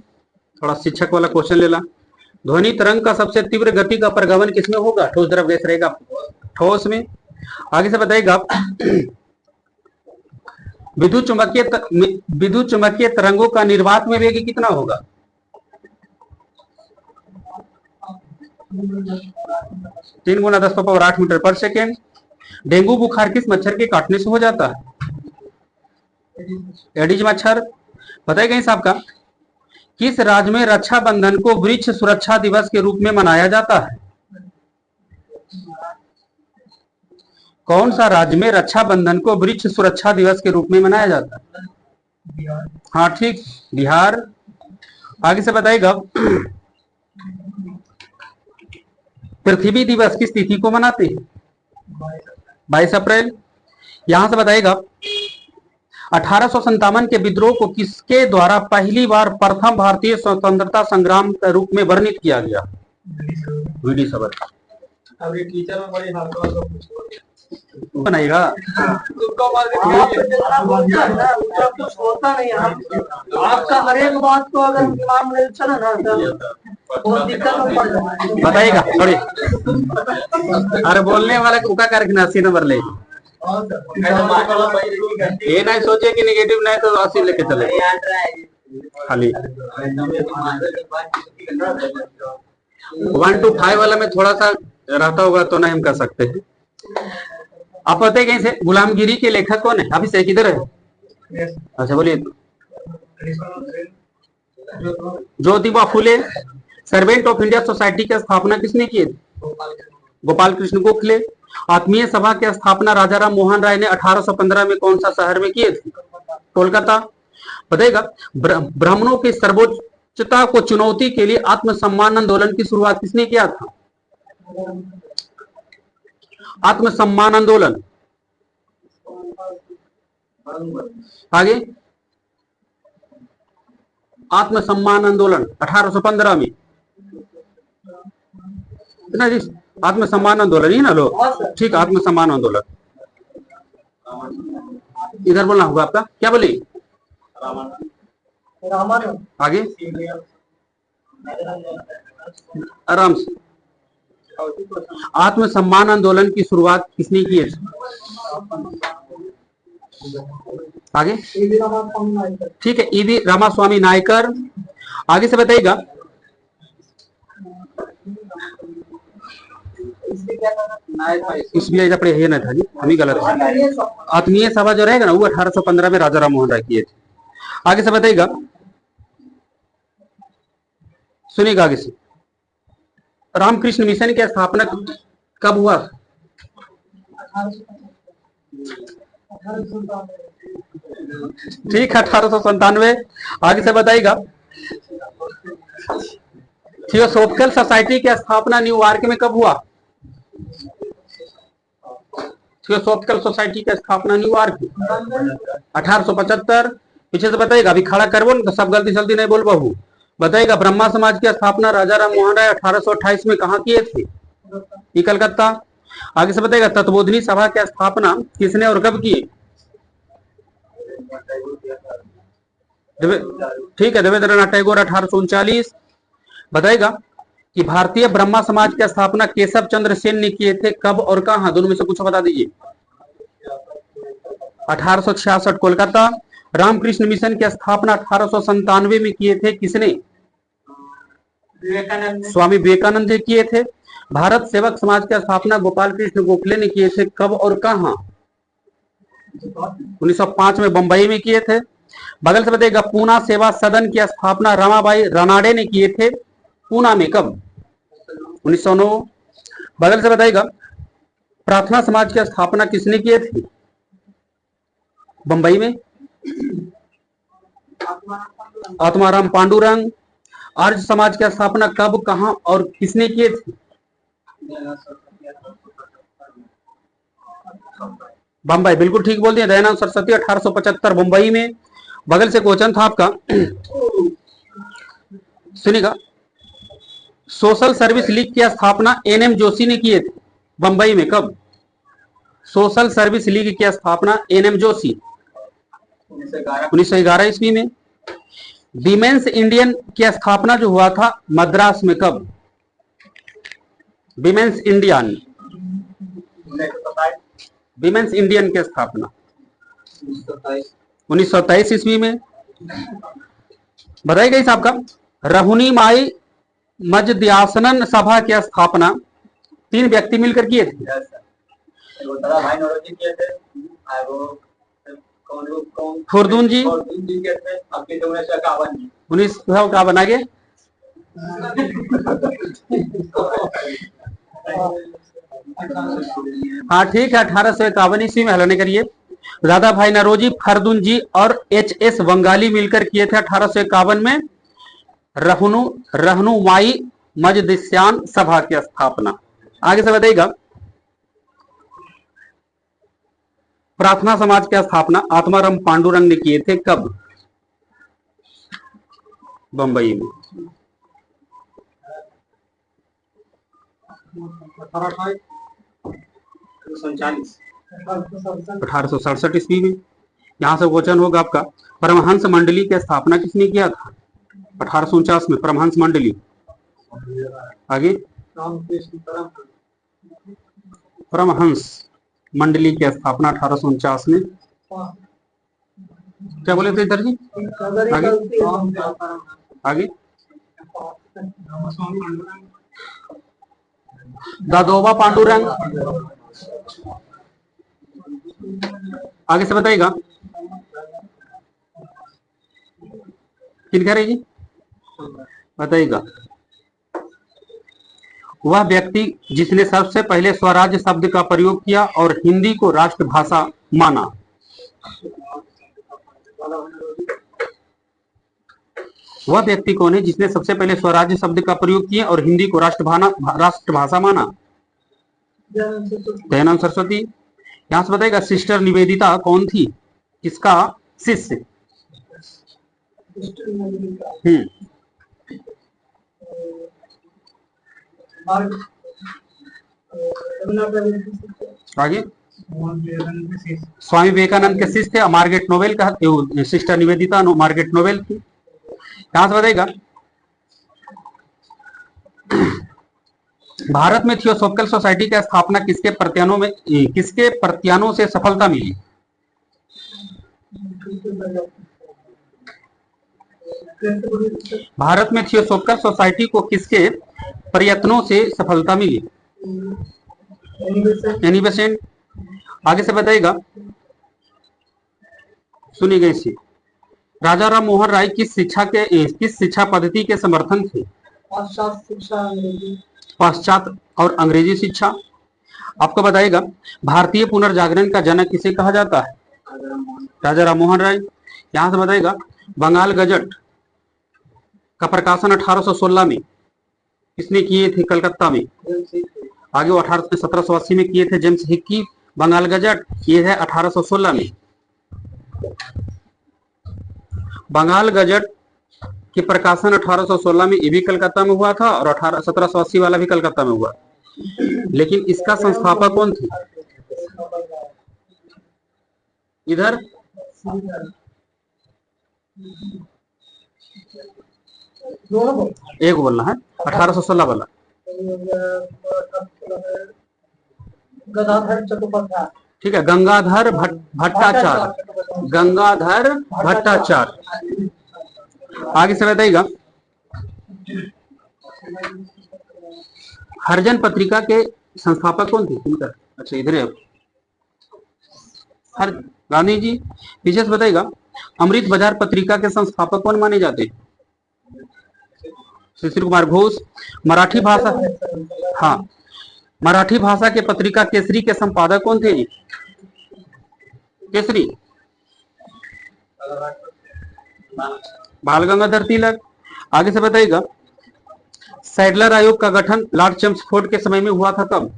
थोड़ा शिक्षक वाला क्वेश्चन ले ला। ध्वनि तरंग का सबसे तीव्र गति का प्रगमन किसमें होगा? ठोस द्रव गैस रहेगा। ठोस में। आगे से बताइएगा विद्युत चुम्बकीय तरंगों का निर्वात में वेग कितना होगा? 3 गुना 10⁸ मीटर पर सेकेंड। डेंगू बुखार किस मच्छर के काटने से हो जाता है? एडिज मच्छर। बताइएगा इस आपका किस राज्य में रक्षाबंधन को वृक्ष सुरक्षा दिवस के रूप में मनाया जाता है? कौन सा राज्य में रक्षाबंधन को वृक्ष सुरक्षा दिवस के रूप में मनाया जाता है? हाँ ठीक, बिहार। आगे से बताइएगा पृथ्वी दिवस किस तिथि को मनाते हैं? 22 अप्रैल। यहां से बताइएगा 1857 के विद्रोह को किसके द्वारा पहली बार प्रथम भारतीय स्वतंत्रता संग्राम के रूप में वर्णित किया गया? वीडी सावरकर। अब ये टीचर में बड़ी हाथ बनाएगा आपका हर एक बात को अगर दिमाग में चले ना तो दिक्कत में पड़ जाए। बताइएगा थोड़ी। अरे बोलने वाला उका करके 80 नंबर ले। ये नहीं सोचे कि नेगेटिव नहीं तो 80 लेके चले खाली। 1 to 5 वाला में थोड़ा सा रहता होगा तो नहीं हम कर सकते हैं। आप पता है कैसे गुलामगिरी के लेखक कौन है? अभी से किधर है? अच्छा बोलिए। Jyotiba Phule. Servant of India society की स्थापना किसने की? गोपाल कृष्ण गोखले। आत्मीय सभा की स्थापना राजाराम मोहन राय ने 1815 में कौन सा शहर में किए थे? कोलकाता। बताइएगा ब्राह्मणों की सर्वोच्चता को चुनौती के लिए आत्मसम्मान आंदोलन की शुरुआत किसने किया था? आत्मसम्मान आंदोलन। आगे आत्मसम्मान आंदोलन 1815 में ना जी। आत्मसम्मान आंदोलन ही ना लो। ठीक, आत्मसम्मान आंदोलन। इधर बोलना होगा आपका। क्या बोले? आगे आराम से। आत्मसम्मान आंदोलन की शुरुआत किसने की है? आगे ठीक है, ईवी रामास्वामी नायकर। आगे से बताइएगा इसलिए अपने ये ना था जी, हम ही गलत है। आत्मीय सभा जो रहेगा ना वो 1815 में राजाराम मोहन राय किए थे। आगे से बताइएगा सुनिएगा आगे से रामकृष्ण मिशन की स्थापना कब हुआ? ठीक है 1897। आगे से बताइएगा थियोसॉफिकल सोसाइटी की स्थापना न्यूयॉर्क में कब हुआ? थियोसॉफिकल सोसाइटी की स्थापना न्यूयॉर्क में 1875। पीछे से बताइएगा, अभी खड़ा करबो ना तो सब गलती जल्दी नहीं बोल बहु। बताइएगा ब्रह्मा समाज की स्थापना राजा राम मोहन राय 1828 में कहा किए थे? कलकत्ता। आगे से बताइएगा तत्वोधनी सभा की स्थापना किसने और कब की? ठीक है, देवेंद्रनाथ टैगोर 1839। बताइएगा कि भारतीय ब्रह्मा समाज की स्थापना केशव चंद्र सेन ने किए थे कब और कहां? दोनों में से कुछ बता दीजिए। 1866 कोलकाता। रामकृष्ण मिशन की स्थापना 1897 में किए थे किसने? स्वामी विवेकानंद ने किए थे। भारत सेवक समाज की स्थापना गोपाल कृष्ण गोखले ने किए थे कब और कहां? 1905 में बंबई में किए थे। बगल से बताइएगा पूना सेवा सदन की स्थापना रमाबाई रानाडे ने किए थे पूना में कब? 1909। बगल से बताइएगा प्रार्थना समाज की स्थापना किसने किए थे? बंबई में आत्माराम पांडुरंग। आर्य समाज की स्थापना कब, कहां और किसने किए थे? बंबई, बिल्कुल ठीक बोल दिया दयानंद सरस्वती 1875 मुंबई में। बगल से क्वेश्चन था आपका सुनिएगा सोशल सर्विस लीग की स्थापना एनएम जोशी ने किए थे बंबई में कब? सोशल सर्विस लीग की स्थापना एनएम जोशी 1911 ईस्वी में। विमेंस इंडियन की स्थापना जो हुआ था मद्रास में कब? विमेंस इंडियन 1927 विमेंस इंडियन की स्थापना 1927 1923 ईस्वी में। बताइए साहब का रहुनी माई मजद्यासनन सभा की स्थापना 3 व्यक्ति मिलकर किए थे। वो दादा भाई नौरोजी किए थे और वो कौन खुरदून जी किए थे आपके 1951 1951 आगे। हाँ ठीक है, 1851 ईस्वी में। हल नहीं करिए। दादा भाई नौरोजी, फरदून जी और HS बंगाली मिलकर किए थे 1851 में रहनुमाई मजदस्यान सभा की स्थापना। आगे से बताइएगा प्रार्थना समाज की स्थापना आत्माराम पांडुरंग ने किए थे कब? बंबई में। 1867 ईस्वी में। यहां से क्वेश्चन होगा आपका परमहंस मंडली की स्थापना किसने किया था? 1849 में परमहंस मंडली। आगे परमहंस मंडली की स्थापना 1849 में। क्या बोले थे इधर जी? आगे आगे दादोबा पांडुरंग। आगे से बताइएगा किनका रही जी? बताइएगा वह व्यक्ति जिसने सबसे पहले स्वराज्य शब्द का प्रयोग किया और हिंदी को राष्ट्रभाषा माना। वह व्यक्ति कौन है जिसने सबसे पहले स्वराज्य शब्द का प्रयोग किया और हिंदी को राष्ट्रभाषा माना? दयानंद सरस्वती। यहां से बताइएगा सिस्टर निवेदिता कौन थी, किसका शिष्य? आगे स्वामी विवेकानंद के शिष्य थे। मार्गरेट नोबेल का सिस्टर निवेदिता मार्गरेट नोबेल थी। यहां से बताइएगा भारत में थियोसॉफिकल सोसाइटी की स्थापना किसके प्रत्यानों से सफलता मिली? भारत में थियोसॉफिकल सोसाइटी को किसके प्रयत्नों से सफलता मिली? Annie Besant. आगे से बताइएगा सुनिएगा इसी राजा राम मोहन राय किस शिक्षा पद्धति के समर्थन थे? पाश्चात्य और अंग्रेजी शिक्षा। आपको बताइएगा भारतीय पुनर्जागरण का जनक किसे कहा जाता है? राजा राम मोहन राय। यहां से बताइएगा बंगाल गजट का प्रकाशन 1816 में किसने किए थे? कलकत्ता में। आगे वो 1780 में किए थे जेम्स हिक्की। बंगाल गजट ये है 1816 में। बंगाल गजट के प्रकाशन 1816 में ये भी कलकत्ता में हुआ था और 1780 वाला भी कलकत्ता में हुआ। लेकिन इसका संस्थापक कौन थे? इधर एक बोलना है 1816 वाला। ठीक है, गंगाधर भट्टाचार्य। गंगाधर भट्टाचार्य। आगे से बताइएगा हरिजन पत्रिका के संस्थापक कौन थे? अच्छा इधर है हर गांधी जी। पीछे से बताइएगा अमृत बाजार पत्रिका के संस्थापक कौन माने जाते हैं? शिशिर कुमार घोष। मराठी भाषा, हाँ मराठी भाषा के पत्रिका केसरी के संपादक कौन थे जी? केसरी बाल गंगाधर तिलक। आगे से बताइएगा सैडलर आयोग का गठन लॉर्ड चेम्सफोर्ड के समय में हुआ था कब?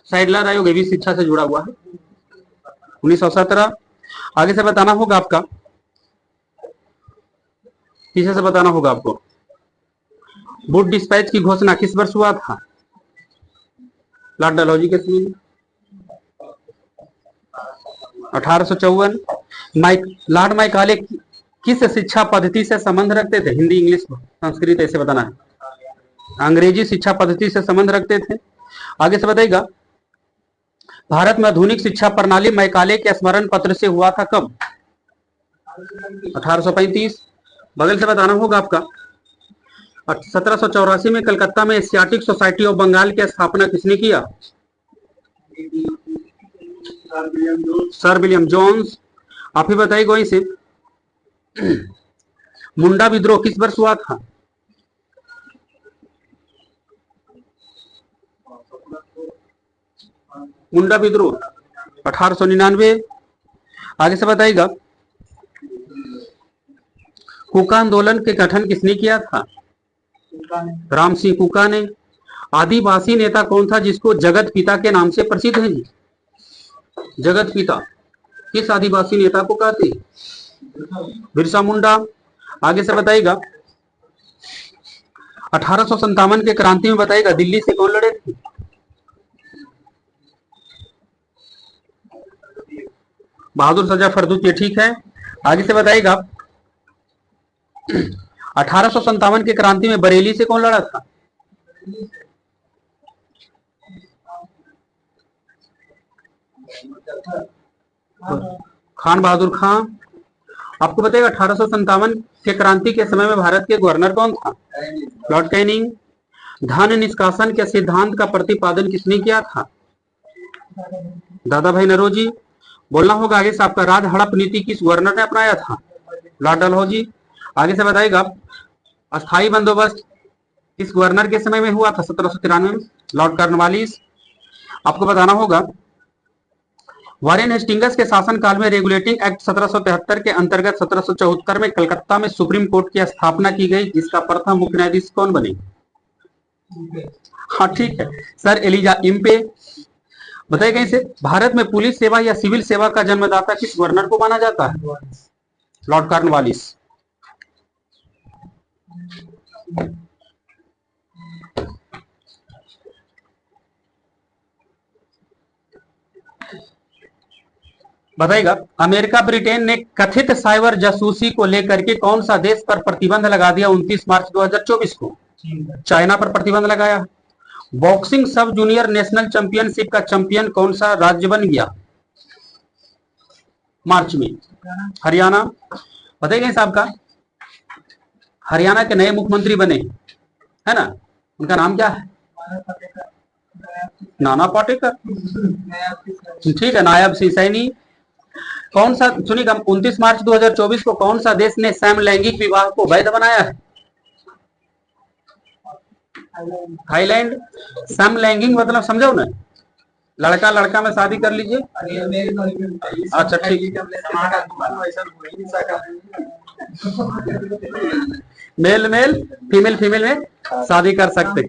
सैडलर आयोग ये भी शिक्षा से जुड़ा हुआ है 1917। आगे से बताना होगा आपका, पीछे से बताना होगा आपको वुड डिस्पैच की घोषणा किस वर्ष हुआ था? लॉर्ड डलहौजी के समय 1854। लॉर्ड माइकाले किस शिक्षा पद्धति से संबंध रखते थे? हिंदी इंग्लिश संस्कृत ऐसे बताना है। अंग्रेजी शिक्षा पद्धति से संबंध रखते थे। आगे से बताइएगा भारत में आधुनिक शिक्षा प्रणाली मैकाले के स्मरण पत्र से हुआ था कब? 1835। बगल से बताना होगा आपका। 1784 में कलकत्ता में एशियाटिक सोसाइटी ऑफ बंगाल की स्थापना किसने किया? Sir William Jones. आप ही बताइए वहीं से, मुंडा विद्रोह किस वर्ष हुआ था? मुंडा विद्रोह 1899। आगे से बताइएगा, कुका आंदोलन के गठन किसने किया था? राम सिंह कुका ने। आदिवासी नेता कौन था जिसको जगत पिता के नाम से प्रसिद्ध है जी? जगत पिता किस आदिवासी नेता को कहते हैं? बिरसा मुंडा। आगे से बताइएगा, 1857 के क्रांति में बताइएगा दिल्ली से कौन लड़े थे? बहादुर शाह जफर, ये ठीक है। आगे से बताइएगा, 1857 के क्रांति में बरेली से कौन लड़ा था? खान बहादुर खान। आपको बताइएगा 1857 के क्रांति के समय में भारत के गवर्नर कौन था? Lord Canning. धन निष्कासन के सिद्धांत का प्रतिपादन किसने किया था? दादा भाई नौरोजी। बोलना होगा आगे से आपका, राज हड़प नीति किस गवर्नर ने अपनाया था? लॉर्ड डलहौजी। आगे से बताइएगा, अस्थाई बंदोबस्त किस गवर्नर के समय में हुआ था? 1793 में, लॉर्ड कॉर्नवालिस। आपको बताना होगा, वारेन हेस्टिंग्स के शासनकाल में रेगुलेटिंग एक्ट 1773 के अंतर्गत 1774 में कलकत्ता में सुप्रीम कोर्ट की स्थापना की गई, जिसका प्रथम मुख्य न्यायाधीश कौन बने? हाँ ठीक है सर, एलिजा इम्पे। बताइए कहीं से, भारत में पुलिस सेवा या सिविल सेवा का जन्मदाता किस गवर्नर को माना जाता है? Lord Cornwallis. बताइएगा, अमेरिका ब्रिटेन ने कथित साइबर जासूसी को लेकर के कौन सा देश पर प्रतिबंध लगा दिया 29 मार्च 2024 को? चाइना पर प्रतिबंध लगाया। बॉक्सिंग सब जूनियर नेशनल चैंपियनशिप का चैंपियन कौन सा राज्य बन गया मार्च में? हरियाणा। बताइए साहब का, हरियाणा के नए मुख्यमंत्री बने है ना, उनका नाम क्या है? नाना पाटेकर। ठीक है, नायब सिंह सैनी। कौन सा, सुनिएगा, 29 मार्च 2024 को कौन सा देश ने समलैंगिक विवाह को वैध बनाया है? थाईलैंड। समलैंगिक मतलब समझो ना, लड़का लड़का में शादी कर लीजिए। अच्छा ठीक, मेल मेल फीमेल फीमेल में शादी कर सकते।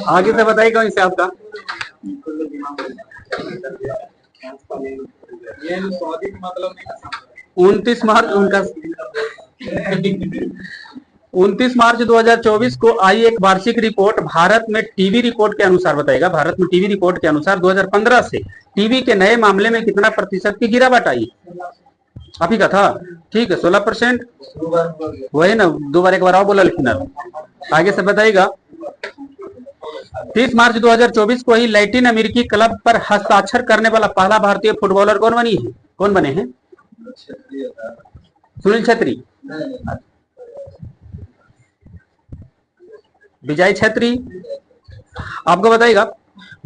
आगे से बताइए कौन से आपका, उनतीस मार्च उनका 29 मार्च 2024 को आई एक वार्षिक रिपोर्ट भारत में टीवी रिपोर्ट के अनुसार बताएगा, भारत में टीवी रिपोर्ट के अनुसार 2015 से टीवी के नए मामले में कितना प्रतिशत की गिरावट आई? आप ही का था, ठीक है, 16%। वही ना, दो बार एक बार आओ बोला लिखना। आगे से बताइएगा, 30 मार्च 2024 को ही लैटिन अमेरिकी क्लब पर हस्ताक्षर करने वाला पहला भारतीय फुटबॉलर कौन बनी है? कौन बने हैं? सुनील छेत्री, विजय छेत्री। आपको बताइएगा,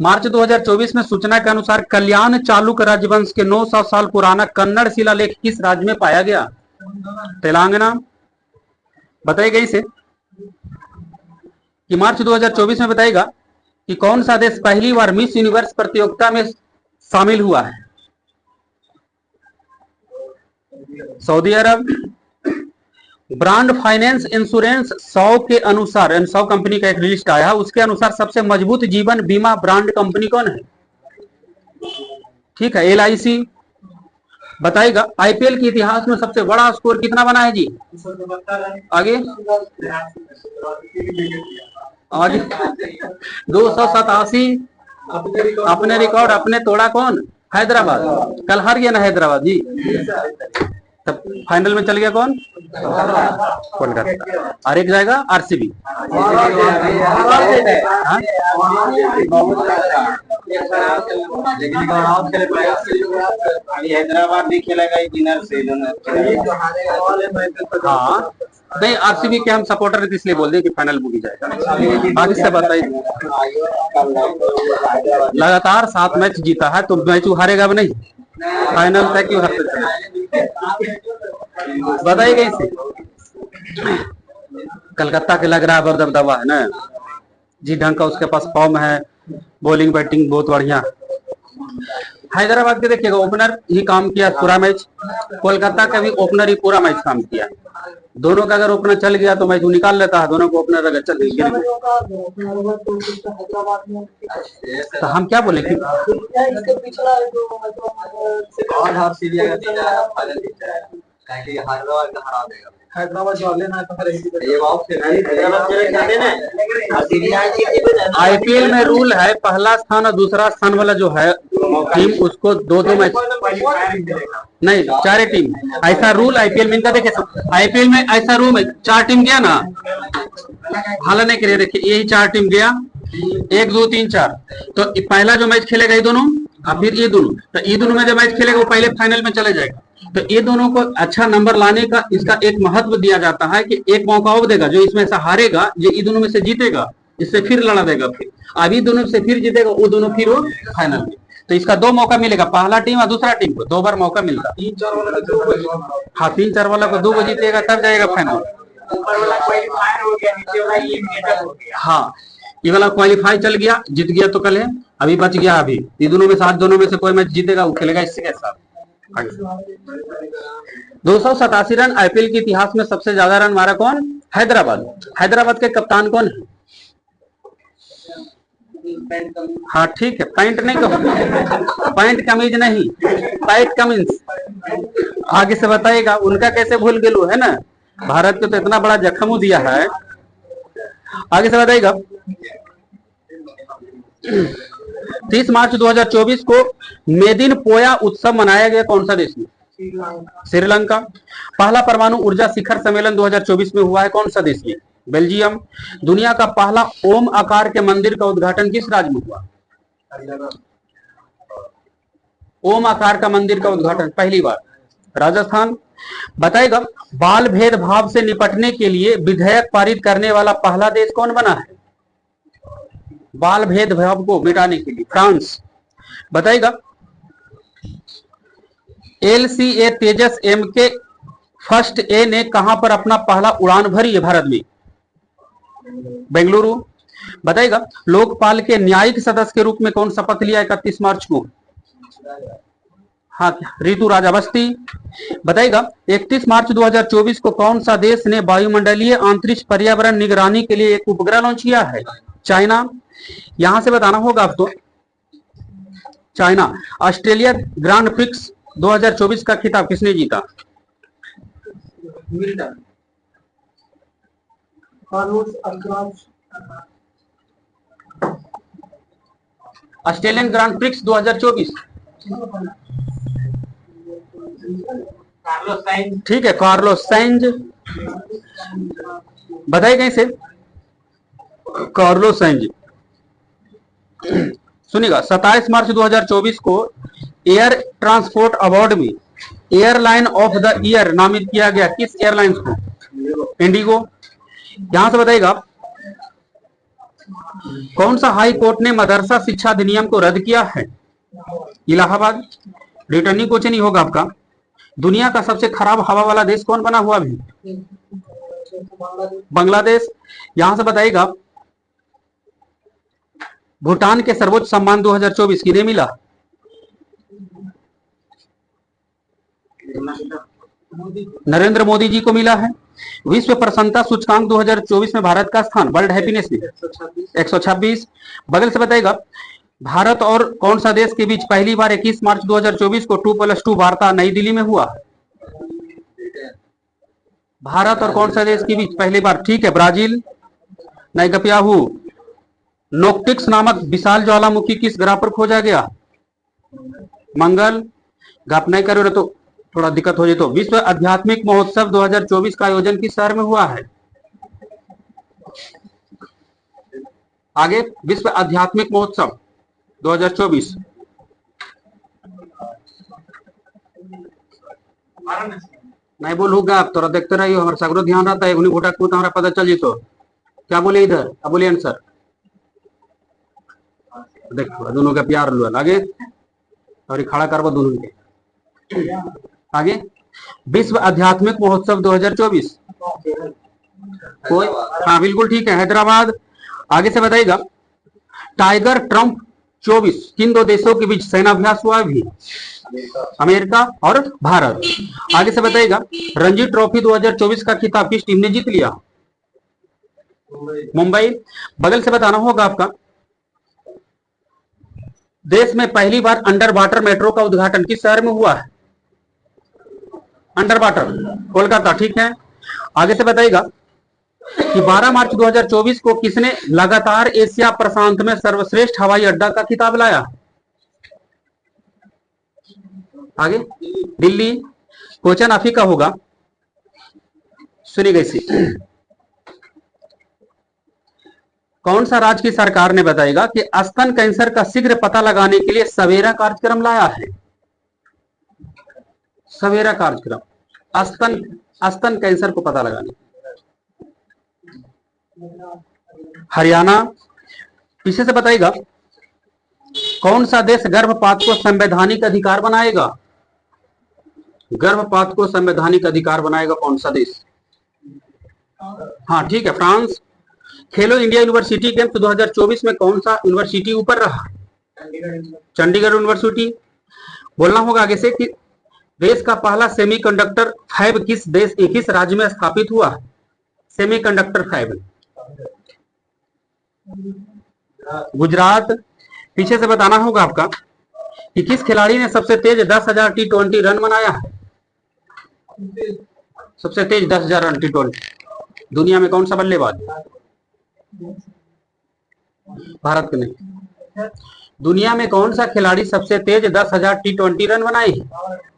मार्च 2024 में सूचना के अनुसार कल्याण चालुक राजवंश के 900 साल पुराना कन्नड़ शिलालेख किस राज्य में पाया गया? तेलंगाना। बताइएगा इसे कि मार्च 2024 में बताइएगा कि कौन सा देश पहली बार मिस यूनिवर्स प्रतियोगिता में शामिल हुआ है? सऊदी अरब। ब्रांड फाइनेंस इंश्योरेंस 100 के अनुसार, 100 कंपनी का एक लिस्ट आया, उसके अनुसार सबसे मजबूत जीवन बीमा ब्रांड कंपनी कौन है? ठीक है, LIC। बताइएगा, आईपीएल के इतिहास में सबसे बड़ा स्कोर कितना बना है जी? आगे आगे 287। अपने रिकॉर्ड अपने तोड़ा कौन? हैदराबाद। कल हार गया ना हैदराबाद जी, तब फाइनल में चल गया कौन? कोलकाता। और एक जाएगा आरसीबी। हैदराबाद भी खेलेगा विनर से हाँ नहीं, आरसीबी के हम सपोर्टर हैं इसलिए बोल दें कि फाइनल बुकी जाएगा। बाकी से बताइए, लगातार 7 मैच जीता है तो मैच हारेगा भी नहीं, फाइनल तक क्यों हारते चले। बताइए कैसे कलकत्ता के लग रहा है दबदबा है ना जी, ढंग का उसके पास फॉर्म है, बॉलिंग बैटिंग बहुत बढ़िया। हैदराबाद के देखिएगा ओपनर ही काम किया पूरा मैच, कोलकाता का भी ओपनर ही पूरा मैच काम किया। दोनों का अगर ओपनर चल गया तो मैच निकाल लेता है, दोनों को ओपनर अगर चल गया तो हम क्या बोले कि आईपीएल में रूल है पहला स्थान और दूसरा स्थान वाला जो है टीम उसको 2-2 मैच नहीं 4 टीम, ऐसा रूल आईपीएल में इनका। देखिए आईपीएल में ऐसा रूल है 4 टीम गया ना, हालांकि के लिए देखिए यही 4 टीम गया 1 2 3 4, तो पहला जो मैच खेलेगा ये दोनों और फिर ये दोनों, तो ये दोनों में जो मैच खेलेगा वो पहले फाइनल में चले जाएगा। तो ये दोनों को अच्छा नंबर लाने का इसका एक महत्व दिया जाता है कि एक मौका और देगा, जो इसमें से हारेगा ये दोनों में से जीतेगा इससे फिर लड़ा देगा, फिर अभी दोनों से फिर जीतेगा वो दोनों फिर वो फाइनल में। तो इसका 2 मौका मिलेगा, पहला टीम और दूसरा टीम को 2 बार मौका मिलता। हाँ 3-4 वाला को 2 बजे जीतेगा तब जाएगा फाइनल। हाँ ये वाला क्वालिफाई चल गया, जीत गया तो कल है, अभी बच गया अभी ये दोनों में से दोनों में से कोई मैच जीतेगा वो खेलेगा इससे के साथ। 287 रन आईपीएल के इतिहास में सबसे ज्यादा रन मारा कौन? हैदराबाद। हैदराबाद के कप्तान कौन है? हाँ ठीक है, पैंट नहीं कहूँ, पैंट कमीज नहीं, पैट कमिंस। आगे से बताइएगा उनका कैसे भूल गेलू है ना, भारत को तो इतना बड़ा जख्म दिया है। आगे से बताइएगा 30 मार्च 2024 को मेदिन पोया उत्सव मनाया गया कौन सा देश में? श्रीलंका। पहला परमाणु ऊर्जा शिखर सम्मेलन 2024 में हुआ है कौन सा देश में? बेल्जियम। दुनिया का पहला ओम आकार के मंदिर का उद्घाटन किस राज्य में हुआ? ओम आकार का मंदिर का उद्घाटन पहली बार राजस्थान। बताएगा बाल भेदभाव से निपटने के लिए विधेयक पारित करने वाला पहला देश कौन बना है? बाल भेदभाव को मिटाने के लिए फ्रांस। बताएगा LCA Tejas MK first A ने कहां पर अपना पहला उड़ान भरी है भारत में? बेंगलुरु। बताएगा लोकपाल के न्यायिक सदस्य के रूप में कौन शपथ लिया 31 मार्च को? हाँ ऋतु राजावस्ती। बताएगा 31 मार्च 2024 को कौन सा देश ने वायुमंडलीय अंतरिक्ष पर्यावरण निगरानी के लिए एक उपग्रह लॉन्च किया है? चाइना। यहां से बताना होगा आपको चाइना। ऑस्ट्रेलिया ग्रांड प्रिक्स 2024 का खिताब किसने जीता? ऑस्ट्रेलियन ग्रांड प्रिक्स 2024 ठीक है, कार्लोस साइंज। बताइए कैसे? कार्लोस साइंज सुनिएगा 27 मार्च 2024 को एयर ट्रांसपोर्ट अवार्ड में एयरलाइन ऑफ द ईयर नामित किया गया किस एयरलाइंस को? इंडिगो। यहां से बताइएगा कौन सा हाई कोर्ट ने मदरसा शिक्षा अधिनियम को रद्द किया है? इलाहाबाद। रिटर्निंग क्वेश्चन ही होगा आपका। दुनिया का सबसे खराब हवा वाला देश कौन बना हुआ अभी? बांग्लादेश। यहां से बताइएगा भूटान के सर्वोच्च सम्मान 2024 किन्हें मिला? नरेंद्र मोदी जी को मिला है। विश्व प्रसन्नता सूचकांक 2024 में भारत का स्थान वर्ल्ड हैप्पीनेस में 126। बगल से बताएगा भारत और कौन सा देश के बीच पहली बार 21 मार्च 2024 को 2+2 वार्ता नई दिल्ली में हुआ? भारत और कौन सा देश के बीच पहली बार? ठीक है, ब्राजील। नाइगपियाहू नोक्टिक्स नामक विशाल ज्वालामुखी किस ग्रह पर खोजा गया? मंगल। गप नहीं करो तो थोड़ा दिक्कत हो जाए तो विश्व आध्यात्मिक महोत्सव 2024 का आयोजन किस शहर में हुआ है? आगे विश्व आध्यात्मिक महोत्सव 2024 नहीं बोलूंगा आप थोड़ा देखते रहिए हमारे सगरो ध्यान रहता है उन्हीं घोटा को हमारा पता चल जी तो क्या बोले इधर अब बोलिए आंसर देखो दोनों का प्यार लो आगे और खड़ा करवा दोनों के आगे विश्व आध्यात्मिक महोत्सव 2024 कोई हाँ बिल्कुल ठीक है हैदराबाद। आगे से बताइएगा टाइगर ट्रंप 24 किन दो देशों के बीच सेनाभ्यास हुआ भी? अमेरिका और भारत। आगे से बताइएगा रणजी ट्रॉफी 2024 का खिताब किस टीम ने जीत लिया? मुंबई। बगल से बताना होगा आपका देश में पहली बार अंडर वाटर मेट्रो का उद्घाटन किस शहर में हुआ है? अंडर वाटर कोलकाता ठीक है। आगे से बताइएगा कि 12 मार्च 2024 को किसने लगातार एशिया प्रशांत में सर्वश्रेष्ठ हवाई अड्डा का खिताब लाया? आगे दिल्ली। क्वेश्चन आप ही का होगा सुनिएगा इसी कौन सा राज्य की सरकार ने बताएगा कि स्तन कैंसर का शीघ्र पता लगाने के लिए सवेरा कार्यक्रम लाया है? सवेरा कार्यक्रम स्तन कैंसर को पता लगाने। हरियाणा। पीछे से बताइएगा कौन सा देश गर्भपात को संवैधानिक अधिकार बनाएगा? गर्भपात को संवैधानिक अधिकार बनाएगा कौन सा देश? हाँ ठीक है फ्रांस। खेलो इंडिया यूनिवर्सिटी गेम्स 2024 में कौन सा यूनिवर्सिटी ऊपर रहा? चंडीगढ़ यूनिवर्सिटी। बोलना होगा आगे से कि देश का पहला सेमीकंडक्टर फैब किस राज्य में स्थापित हुआ? Semiconductor fab Gujarat. पीछे से बताना होगा आपका कि किस खिलाड़ी ने सबसे तेज 10,000 T20 रन बनाया है? सबसे तेज 10,000 रन T20 दुनिया में कौन सा बल्लेबाज? भारत के नहीं। दुनिया में कौन सा खिलाड़ी सबसे तेज 10,000 T20 रन बनाए हैं?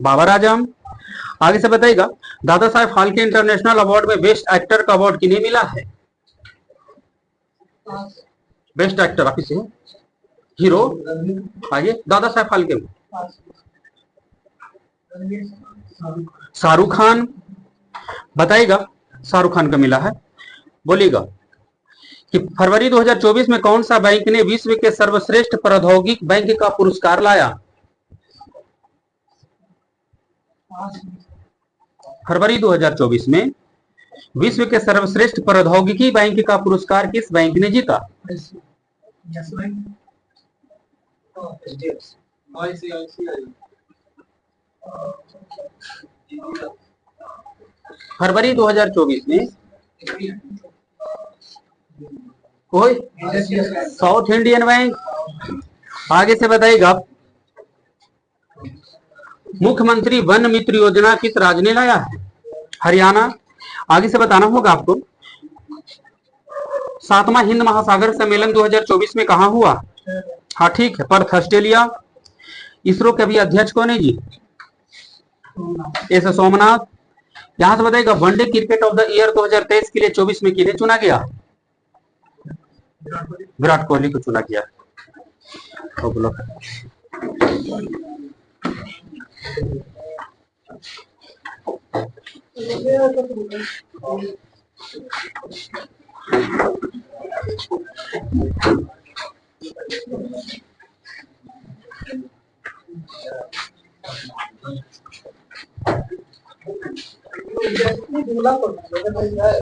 बाबर आजम। आगे से बताइएगा दादा साहेब फाल्के इंटरनेशनल अवार्ड में बेस्ट एक्टर का अवार्ड किन्हें मिला है? बेस्ट एक्टर आप इसे हीरो। आगे दादा साहेब फाल्के में शाहरुख खान। बताइएगा शाहरुख खान का मिला है। बोलिएगा कि फरवरी 2024 में कौन सा बैंक ने विश्व के सर्वश्रेष्ठ प्रौद्योगिक बैंक का पुरस्कार लाया? फरवरी 2024 में विश्व के सर्वश्रेष्ठ प्रौद्योगिकी बैंक का पुरस्कार किस बैंक ने जीता? फरवरी 2024 में कोई साउथ इंडियन बैंक। आगे से बताइएगा मुख्यमंत्री वन मित्र योजना किस राज्य ने लाया है? हरियाणा। आगे से बताना होगा आपको 7वां हिंद महासागर सम्मेलन 2024 में कहां हुआ? हाँ ठीक है पर्थ ऑस्ट्रेलिया। इसरो के अभी अध्यक्ष कौन है जी? एस सोमनाथ। यहां से बताइएगा one day cricket of the year 2023 के लिए 24 में किन्हें चुना गया? विराट कोहली को चुना गया।